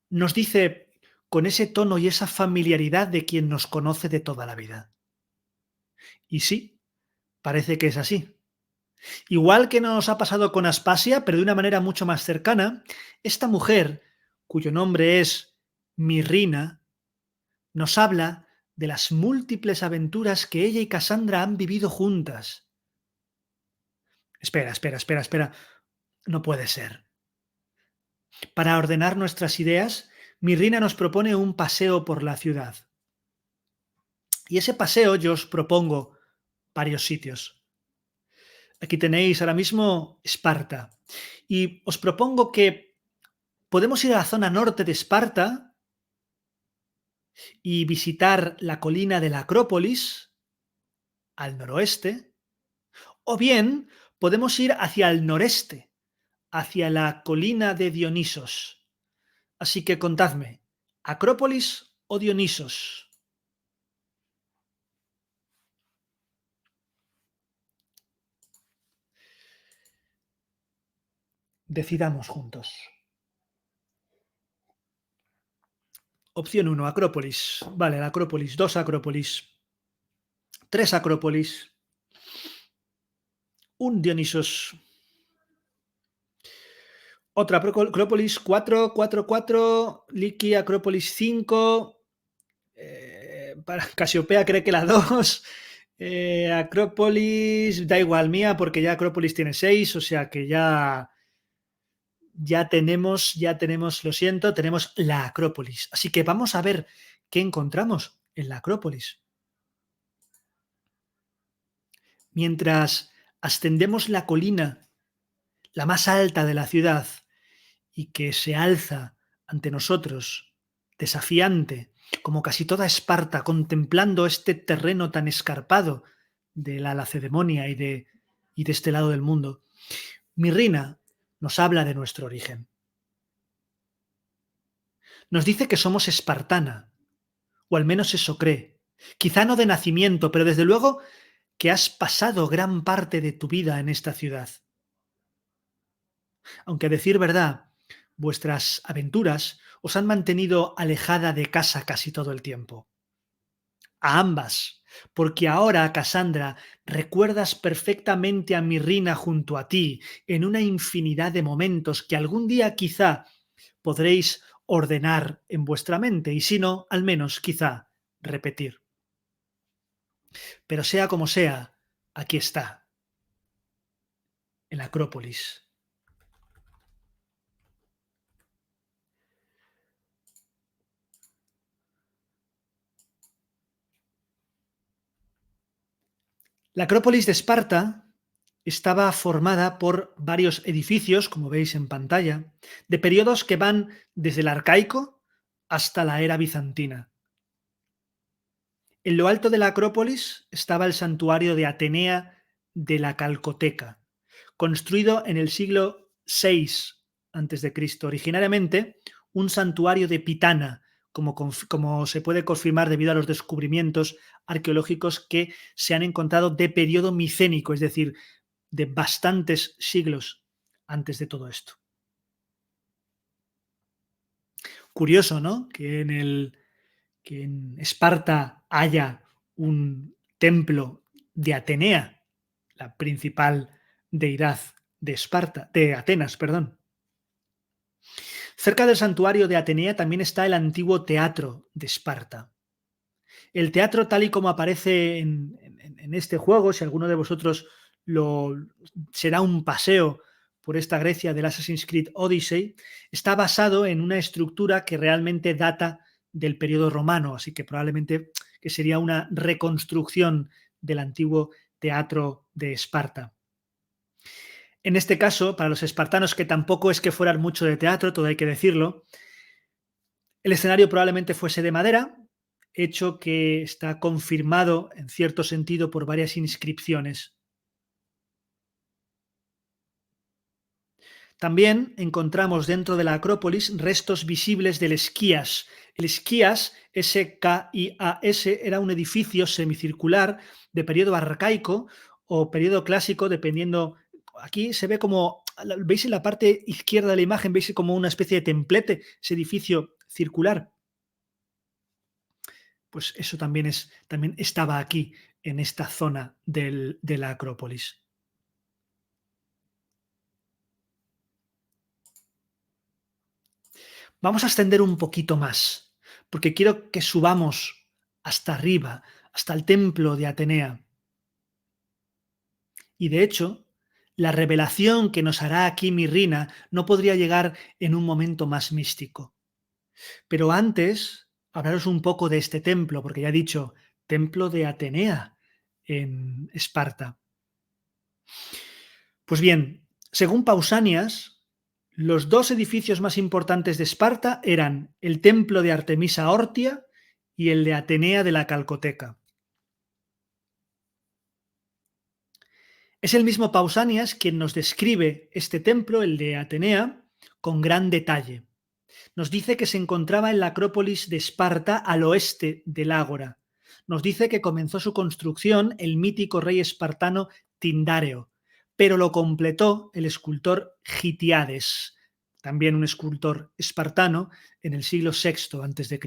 Nos dice con ese tono y esa familiaridad de quien nos conoce de toda la vida. Y sí, parece que es así. Igual que nos ha pasado con Aspasia, pero de una manera mucho más cercana, esta mujer, cuyo nombre es Mirrina, nos habla de las múltiples aventuras que ella y Cassandra han vivido juntas. Espera. No puede ser. Para ordenar nuestras ideas, Mirrina nos propone un paseo por la ciudad. Y ese paseo yo os propongo varios sitios. Aquí tenéis ahora mismo Esparta. Y os propongo que podemos ir a la zona norte de Esparta y visitar la colina de la Acrópolis, al noroeste, o bien podemos ir hacia el noreste, hacia la colina de Dionisos. Así que contadme, ¿Acrópolis o Dionisos? Decidamos juntos. Opción 1, Acrópolis. Vale, la Acrópolis. 2 Acrópolis. 3 Acrópolis. Un Dionisos. Otra Acrópolis 4, 4, 4. Liki Acrópolis 5. Para Casiopea cree que la 2. Acrópolis, da igual mía, porque ya Acrópolis tiene 6, o sea que ya tenemos, lo siento, tenemos la Acrópolis. Así que vamos a ver qué encontramos en la Acrópolis. Mientras ascendemos la colina, la más alta de la ciudad, y que se alza ante nosotros, desafiante, como casi toda Esparta, contemplando este terreno tan escarpado de la Lacedemonia y de este lado del mundo, Mirrina nos habla de nuestro origen. Nos dice que somos espartana, o al menos eso cree. Quizá no de nacimiento, pero desde luego que has pasado gran parte de tu vida en esta ciudad. Aunque a decir verdad, vuestras aventuras os han mantenido alejada de casa casi todo el tiempo. A ambas, porque ahora, Cassandra, recuerdas perfectamente a Mirrina junto a ti en una infinidad de momentos que algún día quizá podréis ordenar en vuestra mente y si no, al menos quizá repetir. Pero sea como sea, aquí está, en la Acrópolis. La Acrópolis de Esparta estaba formada por varios edificios, como veis en pantalla, de periodos que van desde el arcaico hasta la era bizantina. En lo alto de la Acrópolis estaba el santuario de Atenea de la Calcoteca, construido en el siglo VI a.C., originariamente un santuario de Pitana, como se puede confirmar debido a los descubrimientos arqueológicos que se han encontrado de periodo micénico, es decir, de bastantes siglos antes de todo esto. Curioso, ¿no? Que en Esparta haya un templo de Atenea, la principal deidad de Esparta, de Atenas, perdón. Cerca del santuario de Atenea también está el antiguo teatro de Esparta. El teatro, tal y como aparece en este juego, si alguno de vosotros será un paseo por esta Grecia del Assassin's Creed Odyssey, está basado en una estructura que realmente data del periodo romano, así que probablemente que sería una reconstrucción del antiguo teatro de Esparta. En este caso, para los espartanos, que tampoco es que fueran mucho de teatro, todo hay que decirlo, el escenario probablemente fuese de madera, hecho que está confirmado en cierto sentido por varias inscripciones. También encontramos dentro de la Acrópolis restos visibles del Esquías. El Esquías, S-K-I-A-S, era un edificio semicircular de periodo arcaico o periodo clásico, dependiendo. Aquí se ve como, ¿veis en la parte izquierda de la imagen? ¿Veis como una especie de templete, ese edificio circular? Pues eso también estaba aquí, en esta zona de la Acrópolis. Vamos a ascender un poquito más, porque quiero que subamos hasta arriba, hasta el templo de Atenea. Y de hecho, la revelación que nos hará aquí Mirrina no podría llegar en un momento más místico. Pero antes, hablaros un poco de este templo, porque ya he dicho, templo de Atenea en Esparta. Pues bien, según Pausanias, los dos edificios más importantes de Esparta eran el templo de Artemisa Ortia y el de Atenea de la Calcoteca. Es el mismo Pausanias quien nos describe este templo, el de Atenea, con gran detalle. Nos dice que se encontraba en la Acrópolis de Esparta al oeste del Ágora. Nos dice que comenzó su construcción el mítico rey espartano Tindáreo, pero lo completó el escultor Gitiades, también un escultor espartano en el siglo VI a.C.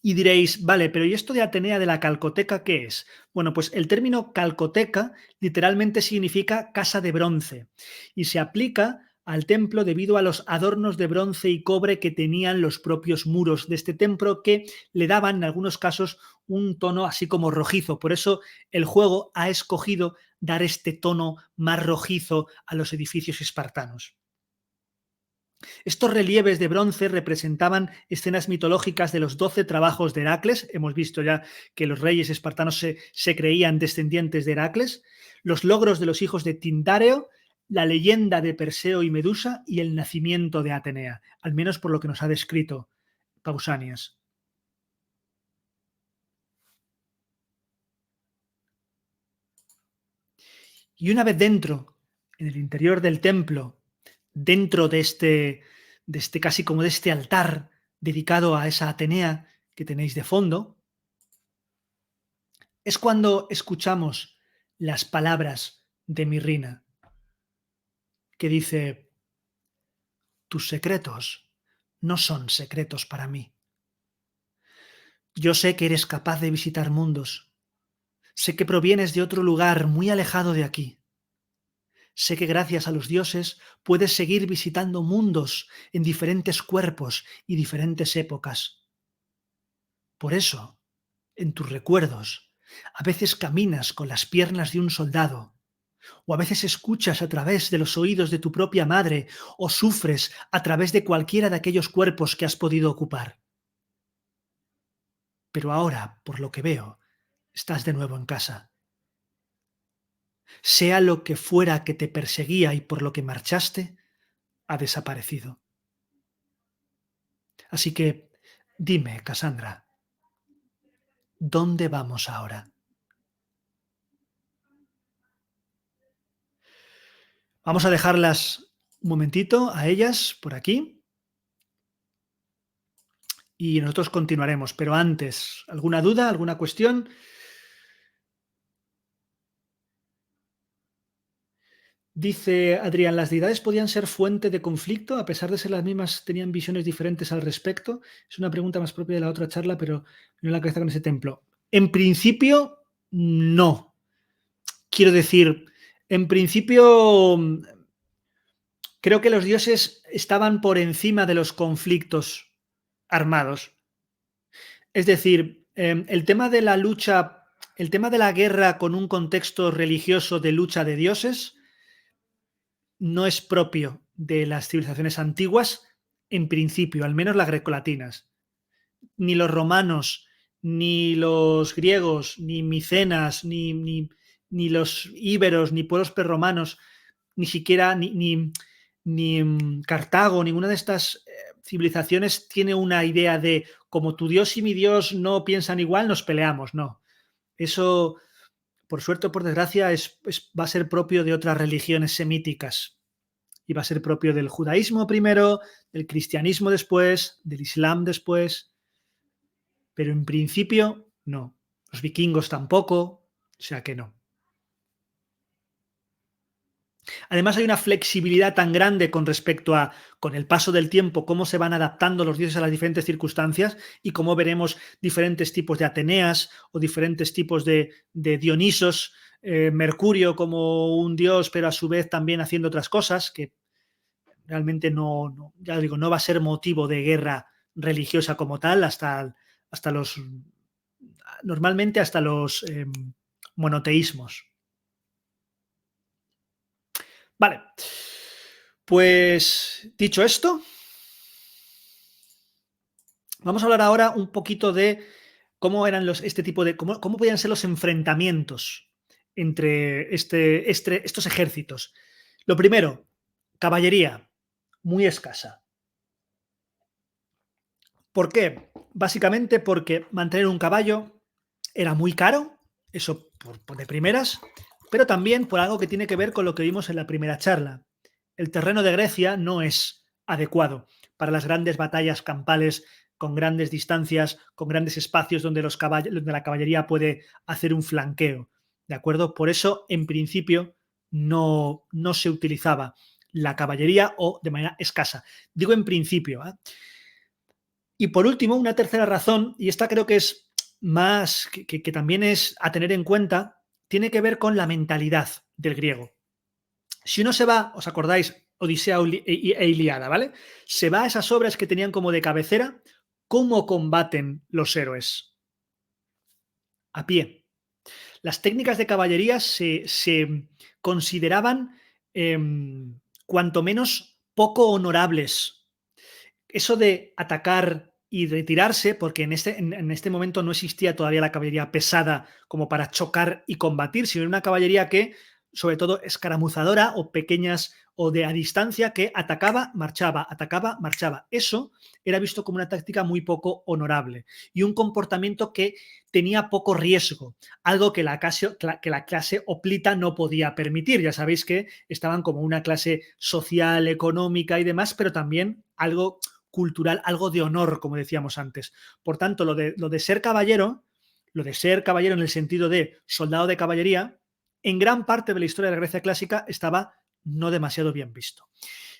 Y diréis, vale, pero ¿y esto de Atenea de la Calcoteca qué es? Bueno, pues el término calcoteca literalmente significa casa de bronce y se aplica al templo debido a los adornos de bronce y cobre que tenían los propios muros de este templo, que le daban en algunos casos un tono así como rojizo. Por eso el juego ha escogido dar este tono más rojizo a los edificios espartanos. Estos relieves de bronce representaban escenas mitológicas de los 12 trabajos de Heracles. Hemos visto ya que los reyes espartanos se creían descendientes de Heracles, los logros de los hijos de Tindáreo, la leyenda de Perseo y Medusa y el nacimiento de Atenea, al menos por lo que nos ha descrito Pausanias. Y una vez dentro, en el interior del templo, dentro de este casi como de este altar dedicado a esa Atenea que tenéis de fondo, es cuando escuchamos las palabras de Mirrina, que dice: tus secretos no son secretos para mí. Yo sé que eres capaz de visitar mundos. Sé que provienes de otro lugar muy alejado de aquí. Sé que gracias a los dioses puedes seguir visitando mundos en diferentes cuerpos y diferentes épocas. Por eso, en tus recuerdos, a veces caminas con las piernas de un soldado, o a veces escuchas a través de los oídos de tu propia madre, o sufres a través de cualquiera de aquellos cuerpos que has podido ocupar. Pero ahora, por lo que veo, estás de nuevo en casa. sea lo que fuera que te perseguía y por lo que marchaste, ha desaparecido. Así que, dime, Cassandra, ¿dónde vamos ahora? Vamos a dejarlas un momentito a ellas por aquí y nosotros continuaremos. Pero antes, ¿alguna duda, alguna cuestión? Dice Adrián, ¿las deidades podían ser fuente de conflicto? A pesar de ser las mismas, ¿tenían visiones diferentes al respecto? Es una pregunta más propia de la otra charla, pero no en la cabeza con ese templo. En principio, no. Quiero decir, en principio, creo que los dioses estaban por encima de los conflictos armados. Es decir, el tema de la lucha, el tema de la guerra con un contexto religioso de lucha de dioses no es propio de las civilizaciones antiguas, en principio, al menos las grecolatinas. Ni los romanos, ni los griegos, ni micenas, ni los íberos, ni pueblos prerromanos, ni siquiera ni Cartago, ninguna de estas civilizaciones tiene una idea de como tu Dios y mi Dios no piensan igual, nos peleamos. No. Eso, por suerte o por desgracia, va a ser propio de otras religiones semíticas. Y va a ser propio del judaísmo primero, del cristianismo después, del islam después. Pero en principio, no. Los vikingos tampoco, o sea que no. Además, hay una flexibilidad tan grande con respecto a, con el paso del tiempo, cómo se van adaptando los dioses a las diferentes circunstancias y cómo veremos diferentes tipos de Ateneas o diferentes tipos de Dionisos, Mercurio como un dios, pero a su vez también haciendo otras cosas que realmente no, ya digo, no va a ser motivo de guerra religiosa como tal hasta los, normalmente hasta los monoteísmos. Vale, pues dicho esto, vamos a hablar ahora un poquito de cómo eran cómo podían ser los enfrentamientos entre estos ejércitos. Lo primero, caballería, muy escasa. ¿Por qué? Básicamente porque mantener un caballo era muy caro, eso de primeras, pero también por algo que tiene que ver con lo que vimos en la primera charla. El terreno de Grecia no es adecuado para las grandes batallas campales con grandes distancias, con grandes espacios donde la caballería puede hacer un flanqueo. ¿De acuerdo? Por eso, en principio, no se utilizaba la caballería o de manera escasa. Digo en principio. Y por último, una tercera razón, y esta creo que es más, que también es a tener en cuenta, tiene que ver con la mentalidad del griego. Si uno se va, ¿os acordáis? Odisea e Ilíada, ¿vale? Se va a esas obras que tenían como de cabecera, ¿cómo combaten los héroes? A pie. Las técnicas de caballería se consideraban cuanto menos poco honorables. Eso de atacar y retirarse, porque en este momento no existía todavía la caballería pesada como para chocar y combatir, sino una caballería que, sobre todo, escaramuzadora o pequeñas o a distancia, que atacaba, marchaba, atacaba, marchaba. Eso era visto como una táctica muy poco honorable y un comportamiento que tenía poco riesgo, algo que la clase hoplita no podía permitir. Ya sabéis que estaban como una clase social, económica y demás, pero también algo cultural, algo de honor, como decíamos antes. Por tanto, lo de ser caballero en el sentido de soldado de caballería, en gran parte de la historia de la Grecia clásica estaba no demasiado bien visto.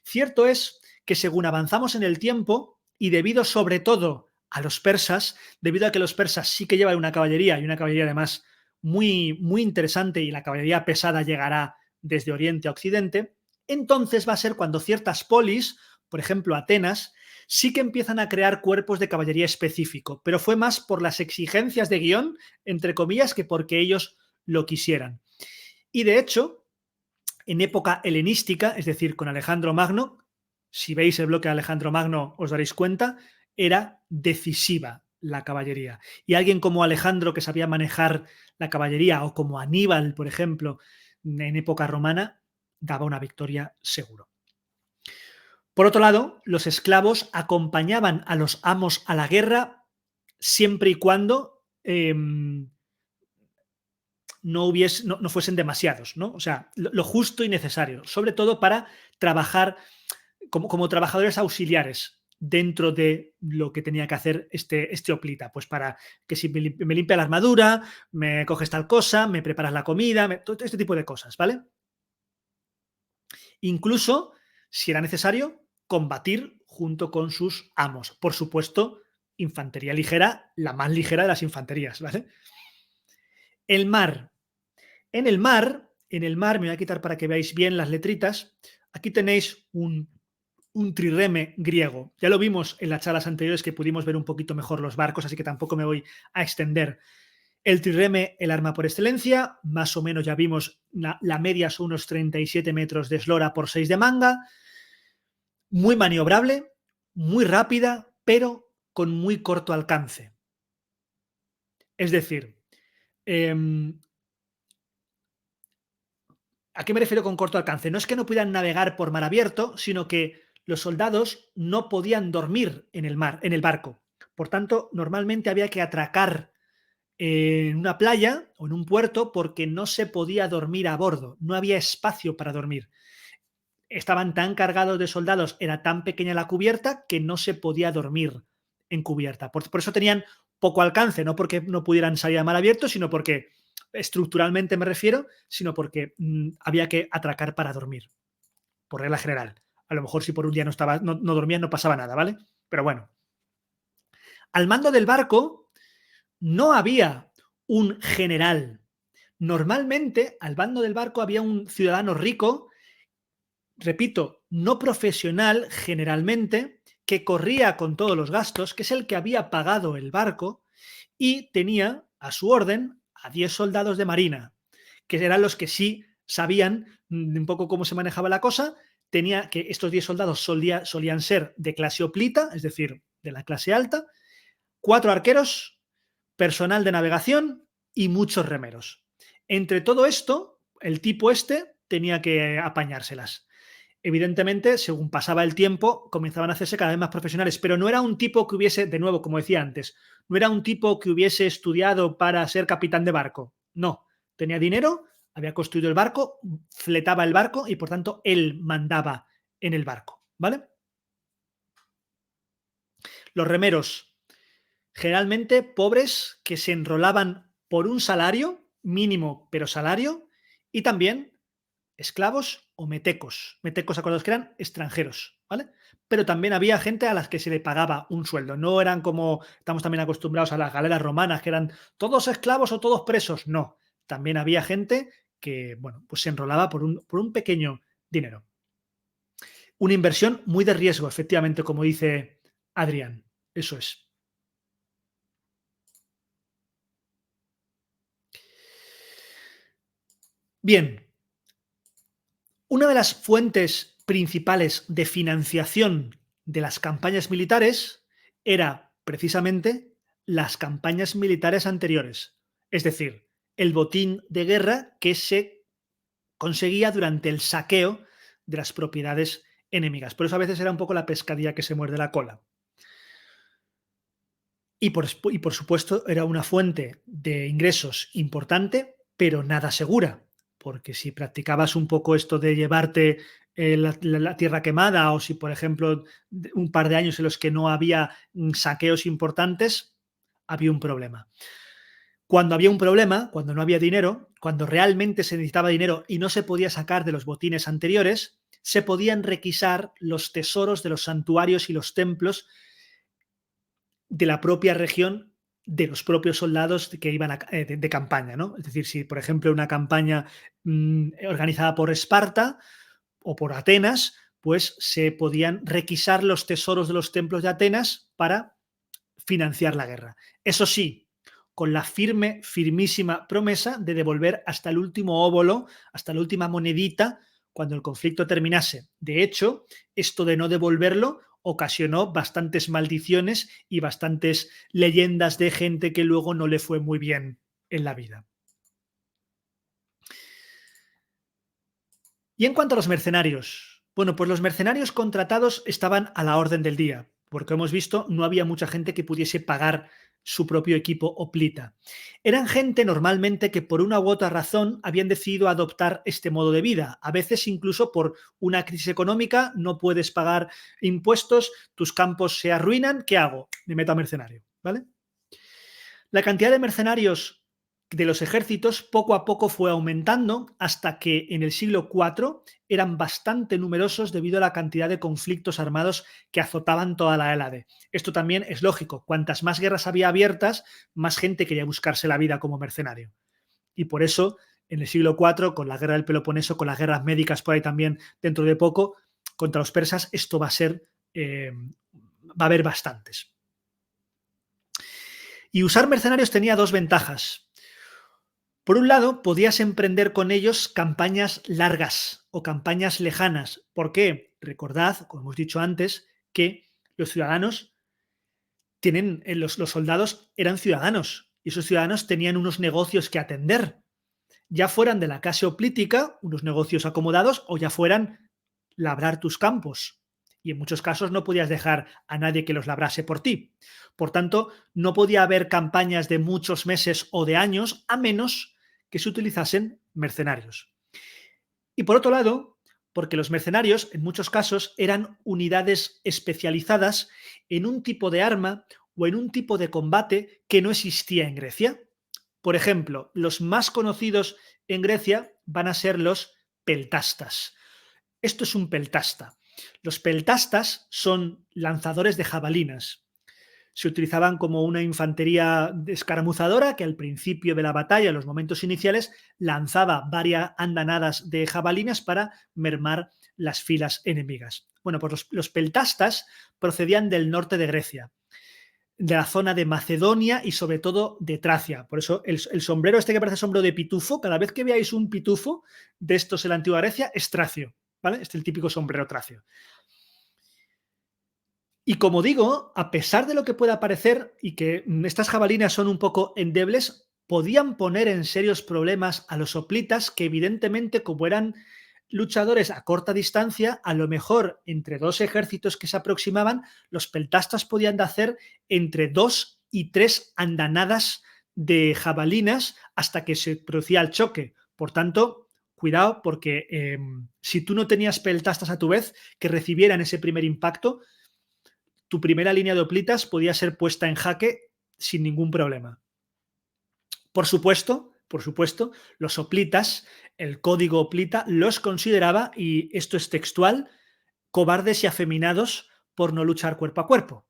Cierto es que según avanzamos en el tiempo, y debido sobre todo a los persas, debido a que los persas sí que llevan una caballería, y una caballería además muy, muy interesante, y la caballería pesada llegará desde Oriente a Occidente, entonces va a ser cuando ciertas polis, por ejemplo Atenas, sí que empiezan a crear cuerpos de caballería específico, pero fue más por las exigencias de guión, entre comillas, que porque ellos lo quisieran. Y de hecho, en época helenística, es decir, con Alejandro Magno, si veis el bloque de Alejandro Magno os daréis cuenta, era decisiva la caballería. Y alguien como Alejandro, que sabía manejar la caballería, o como Aníbal, por ejemplo, en época romana daba una victoria seguro. Por otro lado, los esclavos acompañaban a los amos a la guerra siempre y cuando no fuesen demasiados, ¿no? O sea, lo justo y necesario, sobre todo para trabajar como trabajadores auxiliares dentro de lo que tenía que hacer este hoplita. Pues para que si me limpia la armadura, me coges tal cosa, me preparas la comida, todo este tipo de cosas, ¿vale? Incluso, si era necesario, combatir junto con sus amos. Por supuesto, infantería ligera, la más ligera de las infanterías, ¿vale? El mar. En el mar, me voy a quitar para que veáis bien las letritas. Aquí tenéis un trireme griego. Ya lo vimos en las charlas anteriores que pudimos ver un poquito mejor los barcos, así que tampoco me voy a extender. El trireme, el arma por excelencia, más o menos ya vimos, la media son unos 37 metros de eslora por 6 de manga, muy maniobrable, muy rápida, pero con muy corto alcance. Es decir, ¿a qué me refiero con corto alcance? No es que no puedan navegar por mar abierto, sino que los soldados no podían dormir en el mar, en el barco. Por tanto, normalmente había que atracar en una playa o en un puerto porque no se podía dormir a bordo, no había espacio para dormir. Estaban tan cargados de soldados, era tan pequeña la cubierta que no se podía dormir en cubierta. Por eso tenían poco alcance, no porque no pudieran salir a mar abierto, sino porque estructuralmente me refiero, sino porque había que atracar para dormir, por regla general. A lo mejor si por un día no dormían no pasaba nada, ¿vale? Pero bueno. Al mando del barco no había un general. Normalmente al mando del barco había un ciudadano rico, repito, no profesional generalmente, que corría con todos los gastos, que es el que había pagado el barco y tenía a su orden a 10 soldados de marina, que eran los que sí sabían un poco cómo se manejaba la cosa. Tenía que estos 10 soldados solían ser de clase hoplita, es decir, de la clase alta, 4 arqueros, personal de navegación y muchos remeros. Entre todo esto, el tipo este tenía que apañárselas. Evidentemente, según pasaba el tiempo, comenzaban a hacerse cada vez más profesionales, pero no era un tipo que hubiese, de nuevo, como decía antes, no era un tipo que hubiese estudiado para ser capitán de barco. No, tenía dinero, había construido el barco, fletaba el barco y por tanto él mandaba en el barco, ¿vale? Los remeros, generalmente pobres que se enrolaban por un salario, mínimo pero salario, y también esclavos o metecos. Metecos, acordaos que eran extranjeros, ¿vale? Pero también había gente a las que se le pagaba un sueldo. No eran como estamos también acostumbrados a las galeras romanas, que eran todos esclavos o todos presos. No. También había gente que, bueno, pues se enrolaba por un pequeño dinero. Una inversión muy de riesgo, efectivamente, como dice Adrián. Eso es. Bien. Una de las fuentes principales de financiación de las campañas militares era precisamente las campañas militares anteriores, es decir, el botín de guerra que se conseguía durante el saqueo de las propiedades enemigas. Por eso a veces era un poco la pescadilla que se muerde la cola. Y por supuesto era una fuente de ingresos importante, pero nada segura, porque si practicabas un poco esto de llevarte la tierra quemada o si, por ejemplo, un par de años en los que no había saqueos importantes, había un problema. Cuando había un problema, cuando no había dinero, cuando realmente se necesitaba dinero y no se podía sacar de los botines anteriores, se podían requisar los tesoros de los santuarios y los templos de la propia región de los propios soldados que iban de campaña, ¿no? Es decir, si por ejemplo una campaña organizada por Esparta o por Atenas, pues se podían requisar los tesoros de los templos de Atenas para financiar la guerra. Eso sí, con la firmísima promesa de devolver hasta el último óbolo, hasta la última monedita, cuando el conflicto terminase. De hecho, esto de no devolverlo ocasionó bastantes maldiciones y bastantes leyendas de gente que luego no le fue muy bien en la vida. Y en cuanto a los mercenarios, bueno, pues los mercenarios contratados estaban a la orden del día, porque hemos visto, no había mucha gente que pudiese pagar su propio equipo hoplita. Eran gente normalmente que por una u otra razón habían decidido adoptar este modo de vida. A veces incluso por una crisis económica, no puedes pagar impuestos, tus campos se arruinan, ¿qué hago? Me meto a mercenario, ¿vale? La cantidad de mercenarios de los ejércitos poco a poco fue aumentando hasta que en el siglo IV eran bastante numerosos debido a la cantidad de conflictos armados que azotaban toda la Hélade. Esto también es lógico, cuantas más guerras había abiertas, más gente quería buscarse la vida como mercenario. Y por eso, en el siglo IV, con la guerra del Peloponeso, con las guerras médicas por ahí también dentro de poco, contra los persas, esto va a ser, va a haber bastantes. Y usar mercenarios tenía dos ventajas. Por un lado, podías emprender con ellos campañas largas o campañas lejanas. ¿Por qué? Recordad, como hemos dicho antes, que los ciudadanos tienen, los soldados eran ciudadanos y esos ciudadanos tenían unos negocios que atender, ya fueran de la clase hoplítica, unos negocios acomodados, o ya fueran labrar tus campos. Y en muchos casos no podías dejar a nadie que los labrase por ti. Por tanto, no podía haber campañas de muchos meses o de años a menos que se utilizasen mercenarios. Y por otro lado, porque los mercenarios en muchos casos eran unidades especializadas en un tipo de arma o en un tipo de combate que no existía en Grecia. Por ejemplo, los más conocidos en Grecia van a ser los peltastas. Esto es un peltasta. Los peltastas son lanzadores de jabalinas. Se utilizaban como una infantería escaramuzadora que al principio de la batalla, en los momentos iniciales, lanzaba varias andanadas de jabalinas para mermar las filas enemigas. Bueno, pues los peltastas procedían del norte de Grecia, de la zona de Macedonia y sobre todo de Tracia. Por eso el sombrero este que parece sombrero de pitufo, cada vez que veáis un pitufo de estos en la antigua Grecia, es tracio, ¿vale? Este es el típico sombrero tracio. Y como digo, a pesar de lo que pueda parecer y que estas jabalinas son un poco endebles, podían poner en serios problemas a los hoplitas que evidentemente, como eran luchadores a corta distancia, a lo mejor entre dos ejércitos que se aproximaban, los peltastas podían hacer entre 2 y 3 andanadas de jabalinas hasta que se producía el choque. Por tanto, cuidado porque si tú no tenías peltastas a tu vez que recibieran ese primer impacto, tu primera línea de hoplitas podía ser puesta en jaque sin ningún problema. Por supuesto, los hoplitas, el código hoplita los consideraba, y esto es textual, cobardes y afeminados por no luchar cuerpo a cuerpo.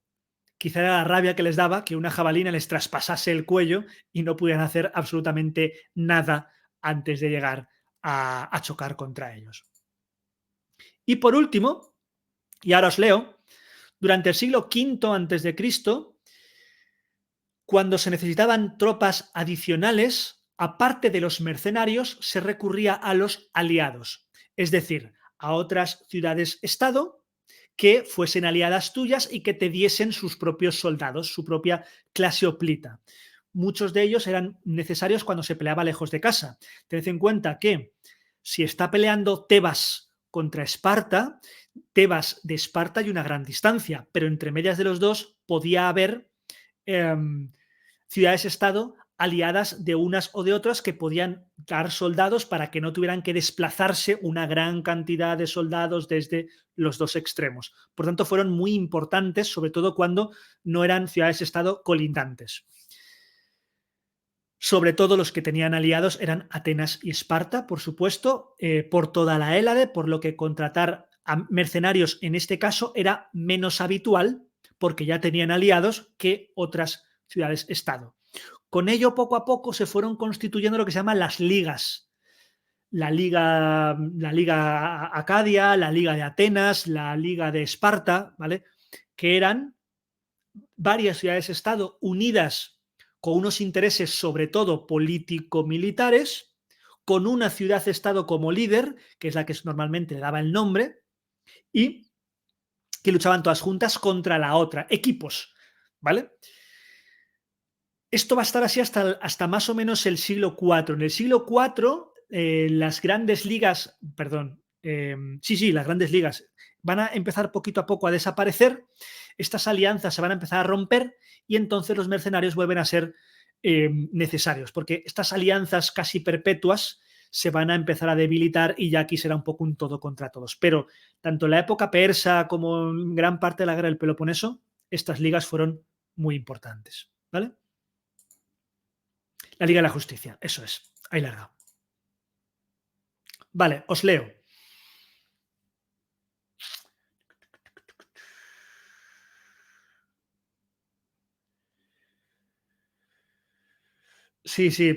Quizá era la rabia que les daba que una jabalina les traspasase el cuello y no pudieran hacer absolutamente nada antes de llegar a chocar contra ellos. Y por último, y ahora os leo, durante el siglo V a.C., cuando se necesitaban tropas adicionales, aparte de los mercenarios, se recurría a los aliados, es decir, a otras ciudades-estado que fuesen aliadas tuyas y que te diesen sus propios soldados, su propia clase hoplita. Muchos de ellos eran necesarios cuando se peleaba lejos de casa. Tened en cuenta que si está peleando Tebas contra Esparta, Tebas de Esparta hay una gran distancia, pero entre medias de los dos podía haber ciudades-estado aliadas de unas o de otras que podían dar soldados para que no tuvieran que desplazarse una gran cantidad de soldados desde los dos extremos. Por tanto, fueron muy importantes, sobre todo cuando no eran ciudades-estado colindantes. Sobre todo los que tenían aliados eran Atenas y Esparta, por supuesto, por toda la Hélade, por lo que contratar a mercenarios en este caso era menos habitual porque ya tenían aliados que otras ciudades-estado. Con ello, poco a poco, se fueron constituyendo lo que se llaman las ligas. La liga Acadia, la liga de Atenas, la liga de Esparta, ¿vale? Que eran varias ciudades-estado unidas con unos intereses sobre todo político-militares, con una ciudad-estado como líder, que es la que normalmente le daba el nombre, y que luchaban todas juntas contra la otra, equipos, ¿vale? Esto va a estar así hasta más o menos el siglo IV. En el siglo IV, las grandes ligas, Sí, las grandes ligas van a empezar poquito a poco a desaparecer, estas alianzas se van a empezar a romper y entonces los mercenarios vuelven a ser necesarios, porque estas alianzas casi perpetuas se van a empezar a debilitar y ya aquí será un poco un todo contra todos. Pero tanto en la época persa como en gran parte de la guerra del Peloponeso, estas ligas fueron muy importantes. ¿Vale? La Liga de la Justicia, eso es. Ahí larga. Vale, os leo. Sí, os he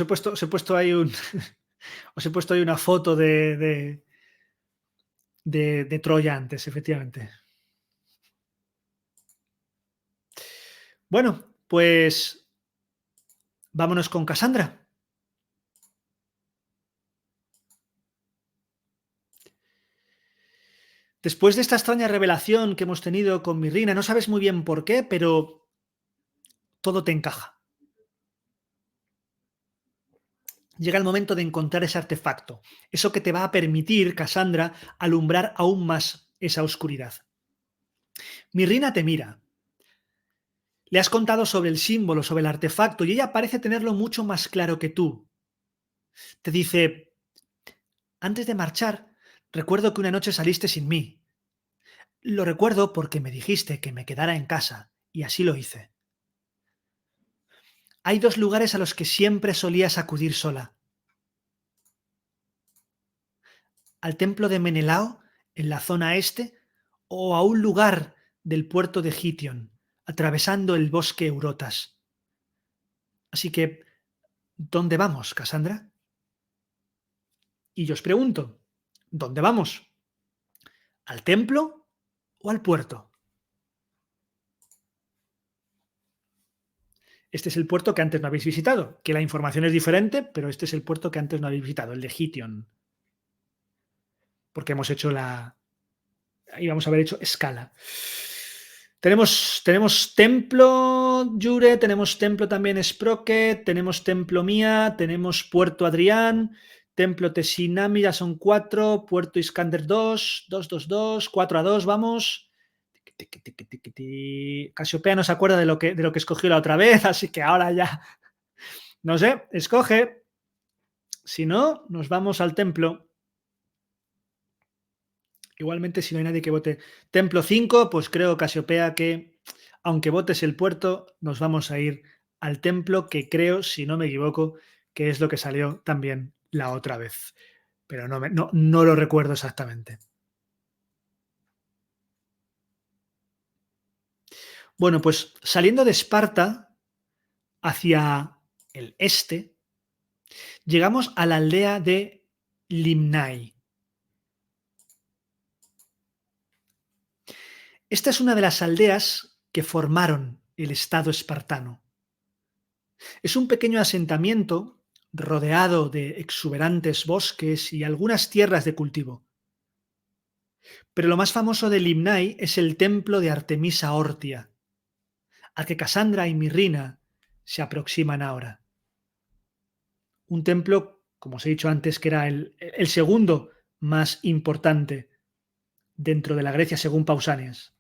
puesto ahí os he puesto ahí una foto de Troya antes, efectivamente. Bueno, pues vámonos con Cassandra. Después de esta extraña revelación que hemos tenido con Mirrina, no sabes muy bien por qué, pero todo te encaja. Llega el momento de encontrar ese artefacto, eso que te va a permitir, Cassandra, alumbrar aún más esa oscuridad. Mirrina te mira. Le has contado sobre el símbolo, sobre el artefacto, y ella parece tenerlo mucho más claro que tú. Te dice, antes de marchar, recuerdo que una noche saliste sin mí. Lo recuerdo porque me dijiste que me quedara en casa, y así lo hice. Hay dos lugares a los que siempre solías acudir sola. Al templo de Menelao, en la zona este, o a un lugar del puerto de Gition, atravesando el bosque Eurotas. Así que, ¿dónde vamos, Cassandra? Y yo os pregunto, ¿dónde vamos? ¿Al templo o al puerto? Este es el puerto que antes no habéis visitado, que la información es diferente, pero este es el puerto que antes no habéis visitado, el de Gition. Porque hemos hecho ahí vamos a haber hecho escala. Tenemos templo Jure, tenemos templo también Sprocket, tenemos templo Mía, tenemos puerto Adrián, templo Tesinami, ya son 4, puerto Iskander 2, 2, 4-2, vamos. Casiopea no se acuerda de lo que escogió la otra vez, así que ahora ya, no sé, escoge. Si no, nos vamos al templo. Igualmente, si no hay nadie que vote templo 5, pues creo, Casiopea, que aunque votes el puerto, nos vamos a ir al templo, que creo, si no me equivoco, que es lo que salió también la otra vez. Pero no lo recuerdo exactamente. Bueno, pues saliendo de Esparta hacia el este, llegamos a la aldea de Limnai. Esta es una de las aldeas que formaron el estado espartano. Es un pequeño asentamiento rodeado de exuberantes bosques y algunas tierras de cultivo. Pero lo más famoso de Limnai es el templo de Artemisa Ortia, al que Casandra y Mirrina se aproximan ahora. Un templo, como os he dicho antes, que era el segundo más importante dentro de la Grecia según Pausanias.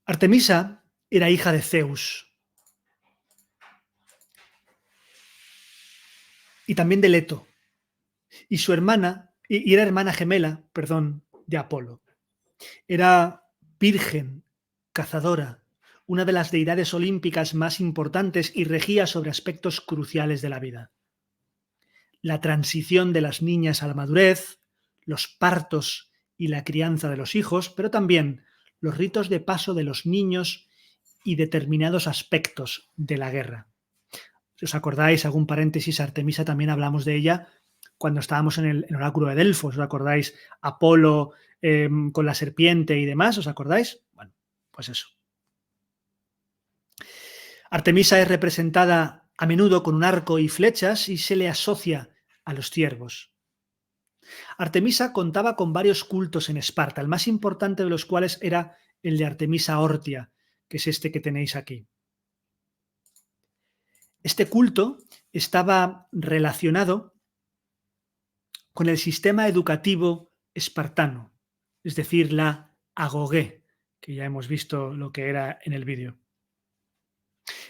Artemisa era hija de Zeus y también de Leto, y su hermana, y era hermana gemela, perdón, de Apolo. Era virgen, cazadora, una de las deidades olímpicas más importantes y regía sobre aspectos cruciales de la vida. La transición de las niñas a la madurez, los partos y la crianza de los hijos, pero también los ritos de paso de los niños y determinados aspectos de la guerra. Si os acordáis, algún paréntesis, Artemisa también hablamos de ella cuando estábamos en el oráculo de Delfos, ¿os acordáis? Apolo con la serpiente y demás, ¿os acordáis? Bueno, pues eso. Artemisa es representada a menudo con un arco y flechas y se le asocia a los ciervos. Artemisa contaba con varios cultos en Esparta, el más importante de los cuales era el de Artemisa Ortia, que es este que tenéis aquí. Este culto estaba relacionado con el sistema educativo espartano, es decir, la agogé, que ya hemos visto lo que era en el vídeo.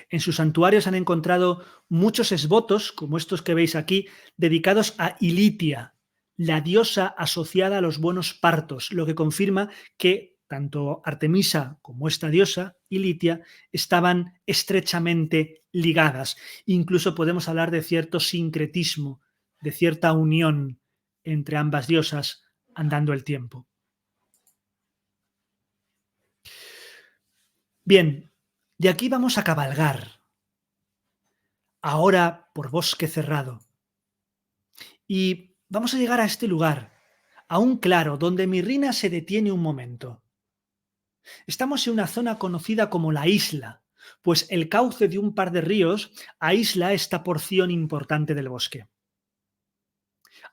En sus santuarios han encontrado muchos esvotos, como estos que veis aquí, dedicados a Ilitia, la diosa asociada a los buenos partos, lo que confirma que tanto Artemisa como esta diosa, Ilitia, estaban estrechamente ligadas. Incluso podemos hablar de cierto sincretismo, de cierta unión entre ambas diosas andando el tiempo. Bien, de aquí vamos a cabalgar, ahora por bosque cerrado. Y vamos a llegar a este lugar, a un claro, donde Mirrina se detiene un momento. Estamos en una zona conocida como la isla, pues el cauce de un par de ríos aísla esta porción importante del bosque.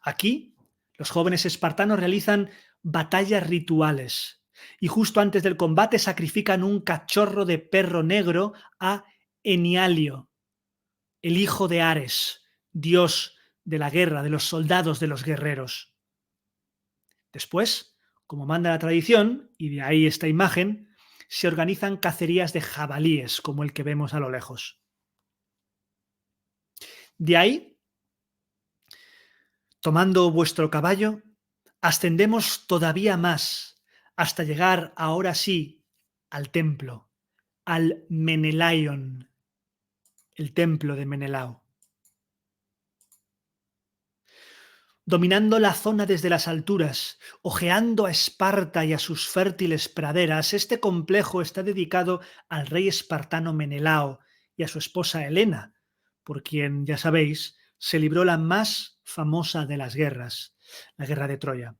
Aquí, los jóvenes espartanos realizan batallas rituales y justo antes del combate sacrifican un cachorro de perro negro a Enialio, el hijo de Ares, dios de la guerra, de los soldados, de los guerreros. Después, como manda la tradición, y de ahí esta imagen, se organizan cacerías de jabalíes, como el que vemos a lo lejos. De ahí, tomando vuestro caballo, ascendemos todavía más hasta llegar ahora sí al templo, al Menelaion, el templo de Menelao. Dominando la zona desde las alturas, ojeando a Esparta y a sus fértiles praderas, este complejo está dedicado al rey espartano Menelao y a su esposa Helena, por quien, ya sabéis, se libró la más famosa de las guerras, la guerra de Troya.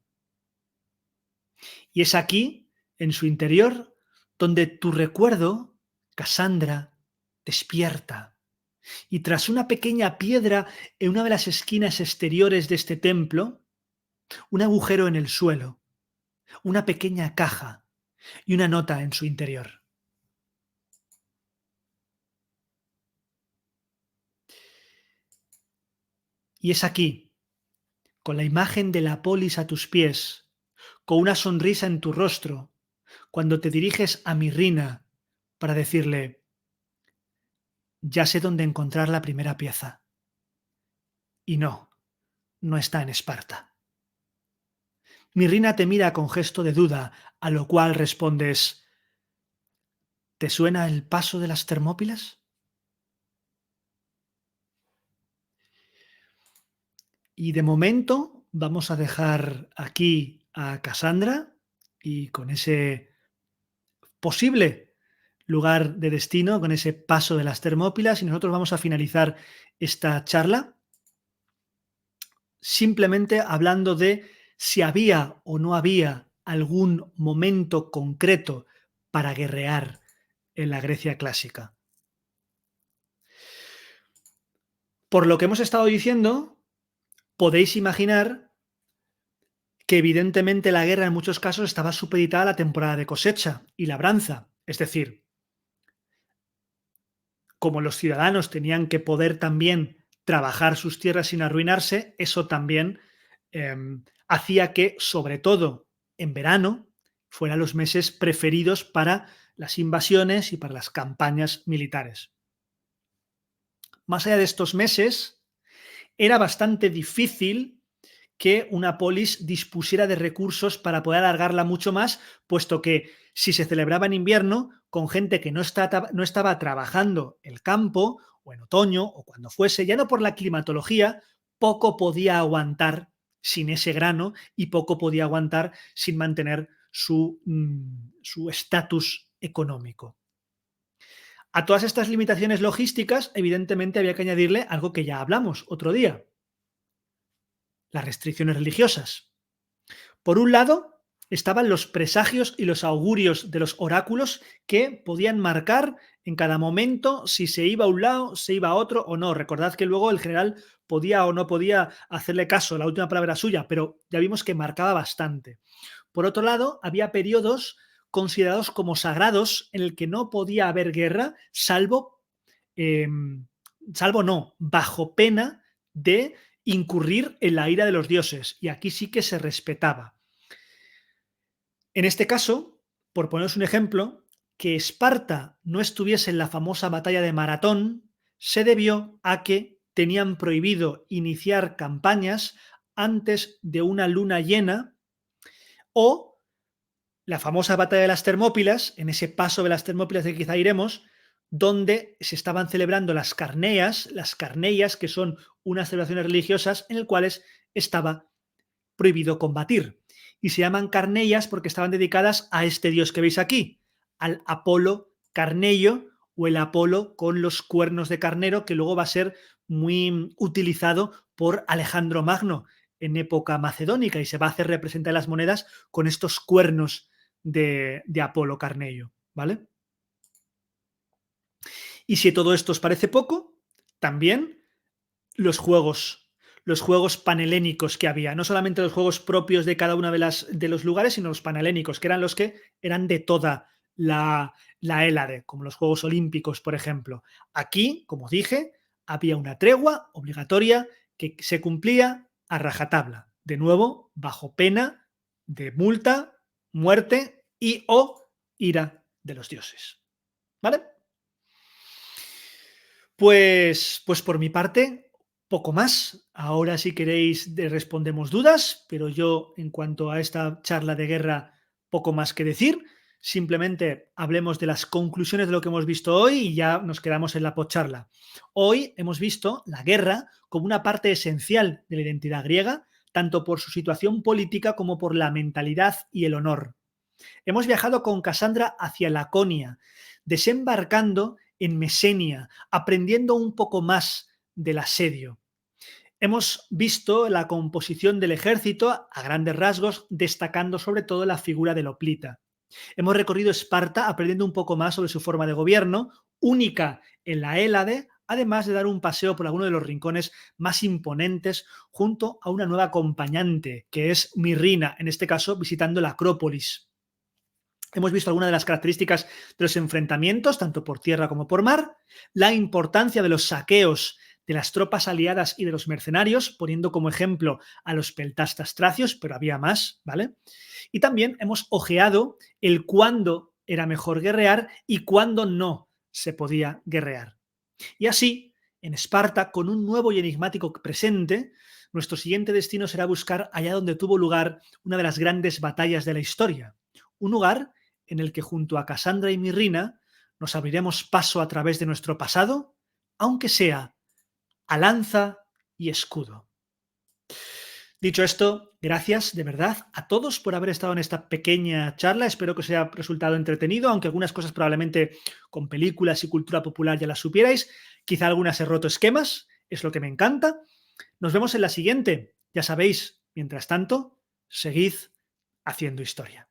Y es aquí, en su interior, donde tu recuerdo, Casandra, despierta. Y tras una pequeña piedra en una de las esquinas exteriores de este templo, un agujero en el suelo, una pequeña caja y una nota en su interior. Y es aquí, con la imagen de la polis a tus pies, con una sonrisa en tu rostro, cuando te diriges a Mirrina para decirle: ya sé dónde encontrar la primera pieza. Y no, no está en Esparta. Mirrina te mira con gesto de duda, a lo cual respondes: ¿te suena el paso de las Termópilas? Y de momento vamos a dejar aquí a Casandra y con ese posible lugar de destino, con ese paso de las Termópilas, y nosotros vamos a finalizar esta charla simplemente hablando de si había o no había algún momento concreto para guerrear en la Grecia clásica. Por lo que hemos estado diciendo, podéis imaginar que evidentemente la guerra en muchos casos estaba supeditada a la temporada de cosecha y labranza. Es decir, como los ciudadanos tenían que poder también trabajar sus tierras sin arruinarse, eso también hacía que, sobre todo en verano, fueran los meses preferidos para las invasiones y para las campañas militares. Más allá de estos meses, era bastante difícil que una polis dispusiera de recursos para poder alargarla mucho más, puesto que si se celebraba en invierno, con gente que no estaba trabajando el campo, o en otoño, o cuando fuese, ya no por la climatología, poco podía aguantar sin ese grano y poco podía aguantar sin mantener su estatus económico. A todas estas limitaciones logísticas, evidentemente había que añadirle algo que ya hablamos otro día: las restricciones religiosas. Por un lado, estaban los presagios y los augurios de los oráculos que podían marcar en cada momento si se iba a un lado, se iba a otro o no. Recordad que luego el general podía o no podía hacerle caso, la última palabra suya, pero ya vimos que marcaba bastante. Por otro lado, había periodos considerados como sagrados en el que no podía haber guerra, salvo salvo no, bajo pena de incurrir en la ira de los dioses. Y aquí sí que se respetaba. En este caso, por poneros un ejemplo, que Esparta no estuviese en la famosa batalla de Maratón se debió a que tenían prohibido iniciar campañas antes de una luna llena o la famosa batalla de las Termópilas, en ese paso de las Termópilas de que quizá iremos, donde se estaban celebrando las carneias, que son unas celebraciones religiosas en las cuales estaba prohibido combatir. Y se llaman carneias porque estaban dedicadas a este dios que veis aquí, al Apolo Carneio o el Apolo con los cuernos de carnero, que luego va a ser muy utilizado por Alejandro Magno en época macedónica y se va a hacer representar las monedas con estos cuernos de Apolo Carneio, ¿vale? Y si todo esto os parece poco, también los juegos panhelénicos que había. No solamente los juegos propios de cada uno de los lugares, sino los panhelénicos, que eran los que eran de toda la Hélade, como los Juegos Olímpicos, por ejemplo. Aquí, como dije, había una tregua obligatoria que se cumplía a rajatabla. De nuevo, bajo pena de multa, muerte y o ira de los dioses. ¿Vale? Pues por mi parte, poco más. Ahora si queréis respondemos dudas, pero yo en cuanto a esta charla de guerra, poco más que decir. Simplemente hablemos de las conclusiones de lo que hemos visto hoy y ya nos quedamos en la postcharla. Hoy hemos visto la guerra como una parte esencial de la identidad griega, tanto por su situación política como por la mentalidad y el honor. Hemos viajado con Casandra hacia Laconia, desembarcando en Mesenia, aprendiendo un poco más del asedio. Hemos visto la composición del ejército a grandes rasgos, destacando sobre todo la figura del hoplita. Hemos recorrido Esparta aprendiendo un poco más sobre su forma de gobierno, única en la Hélade, además de dar un paseo por alguno de los rincones más imponentes junto a una nueva acompañante, que es Mirrina, en este caso visitando la Acrópolis. Hemos visto algunas de las características de los enfrentamientos, tanto por tierra como por mar, la importancia de los saqueos de las tropas aliadas y de los mercenarios, poniendo como ejemplo a los peltastas tracios, pero había más, ¿vale? Y también hemos ojeado el cuándo era mejor guerrear y cuándo no se podía guerrear. Y así, en Esparta, con un nuevo y enigmático presente, nuestro siguiente destino será buscar allá donde tuvo lugar una de las grandes batallas de la historia. Un lugar en el que junto a Casandra y Mirrina nos abriremos paso a través de nuestro pasado, aunque sea a lanza y escudo. Dicho esto, gracias de verdad a todos por haber estado en esta pequeña charla. Espero que os haya resultado entretenido, aunque algunas cosas probablemente con películas y cultura popular ya las supierais. Quizá algunas he roto esquemas, es lo que me encanta. Nos vemos en la siguiente. Ya sabéis, mientras tanto, seguid haciendo historia.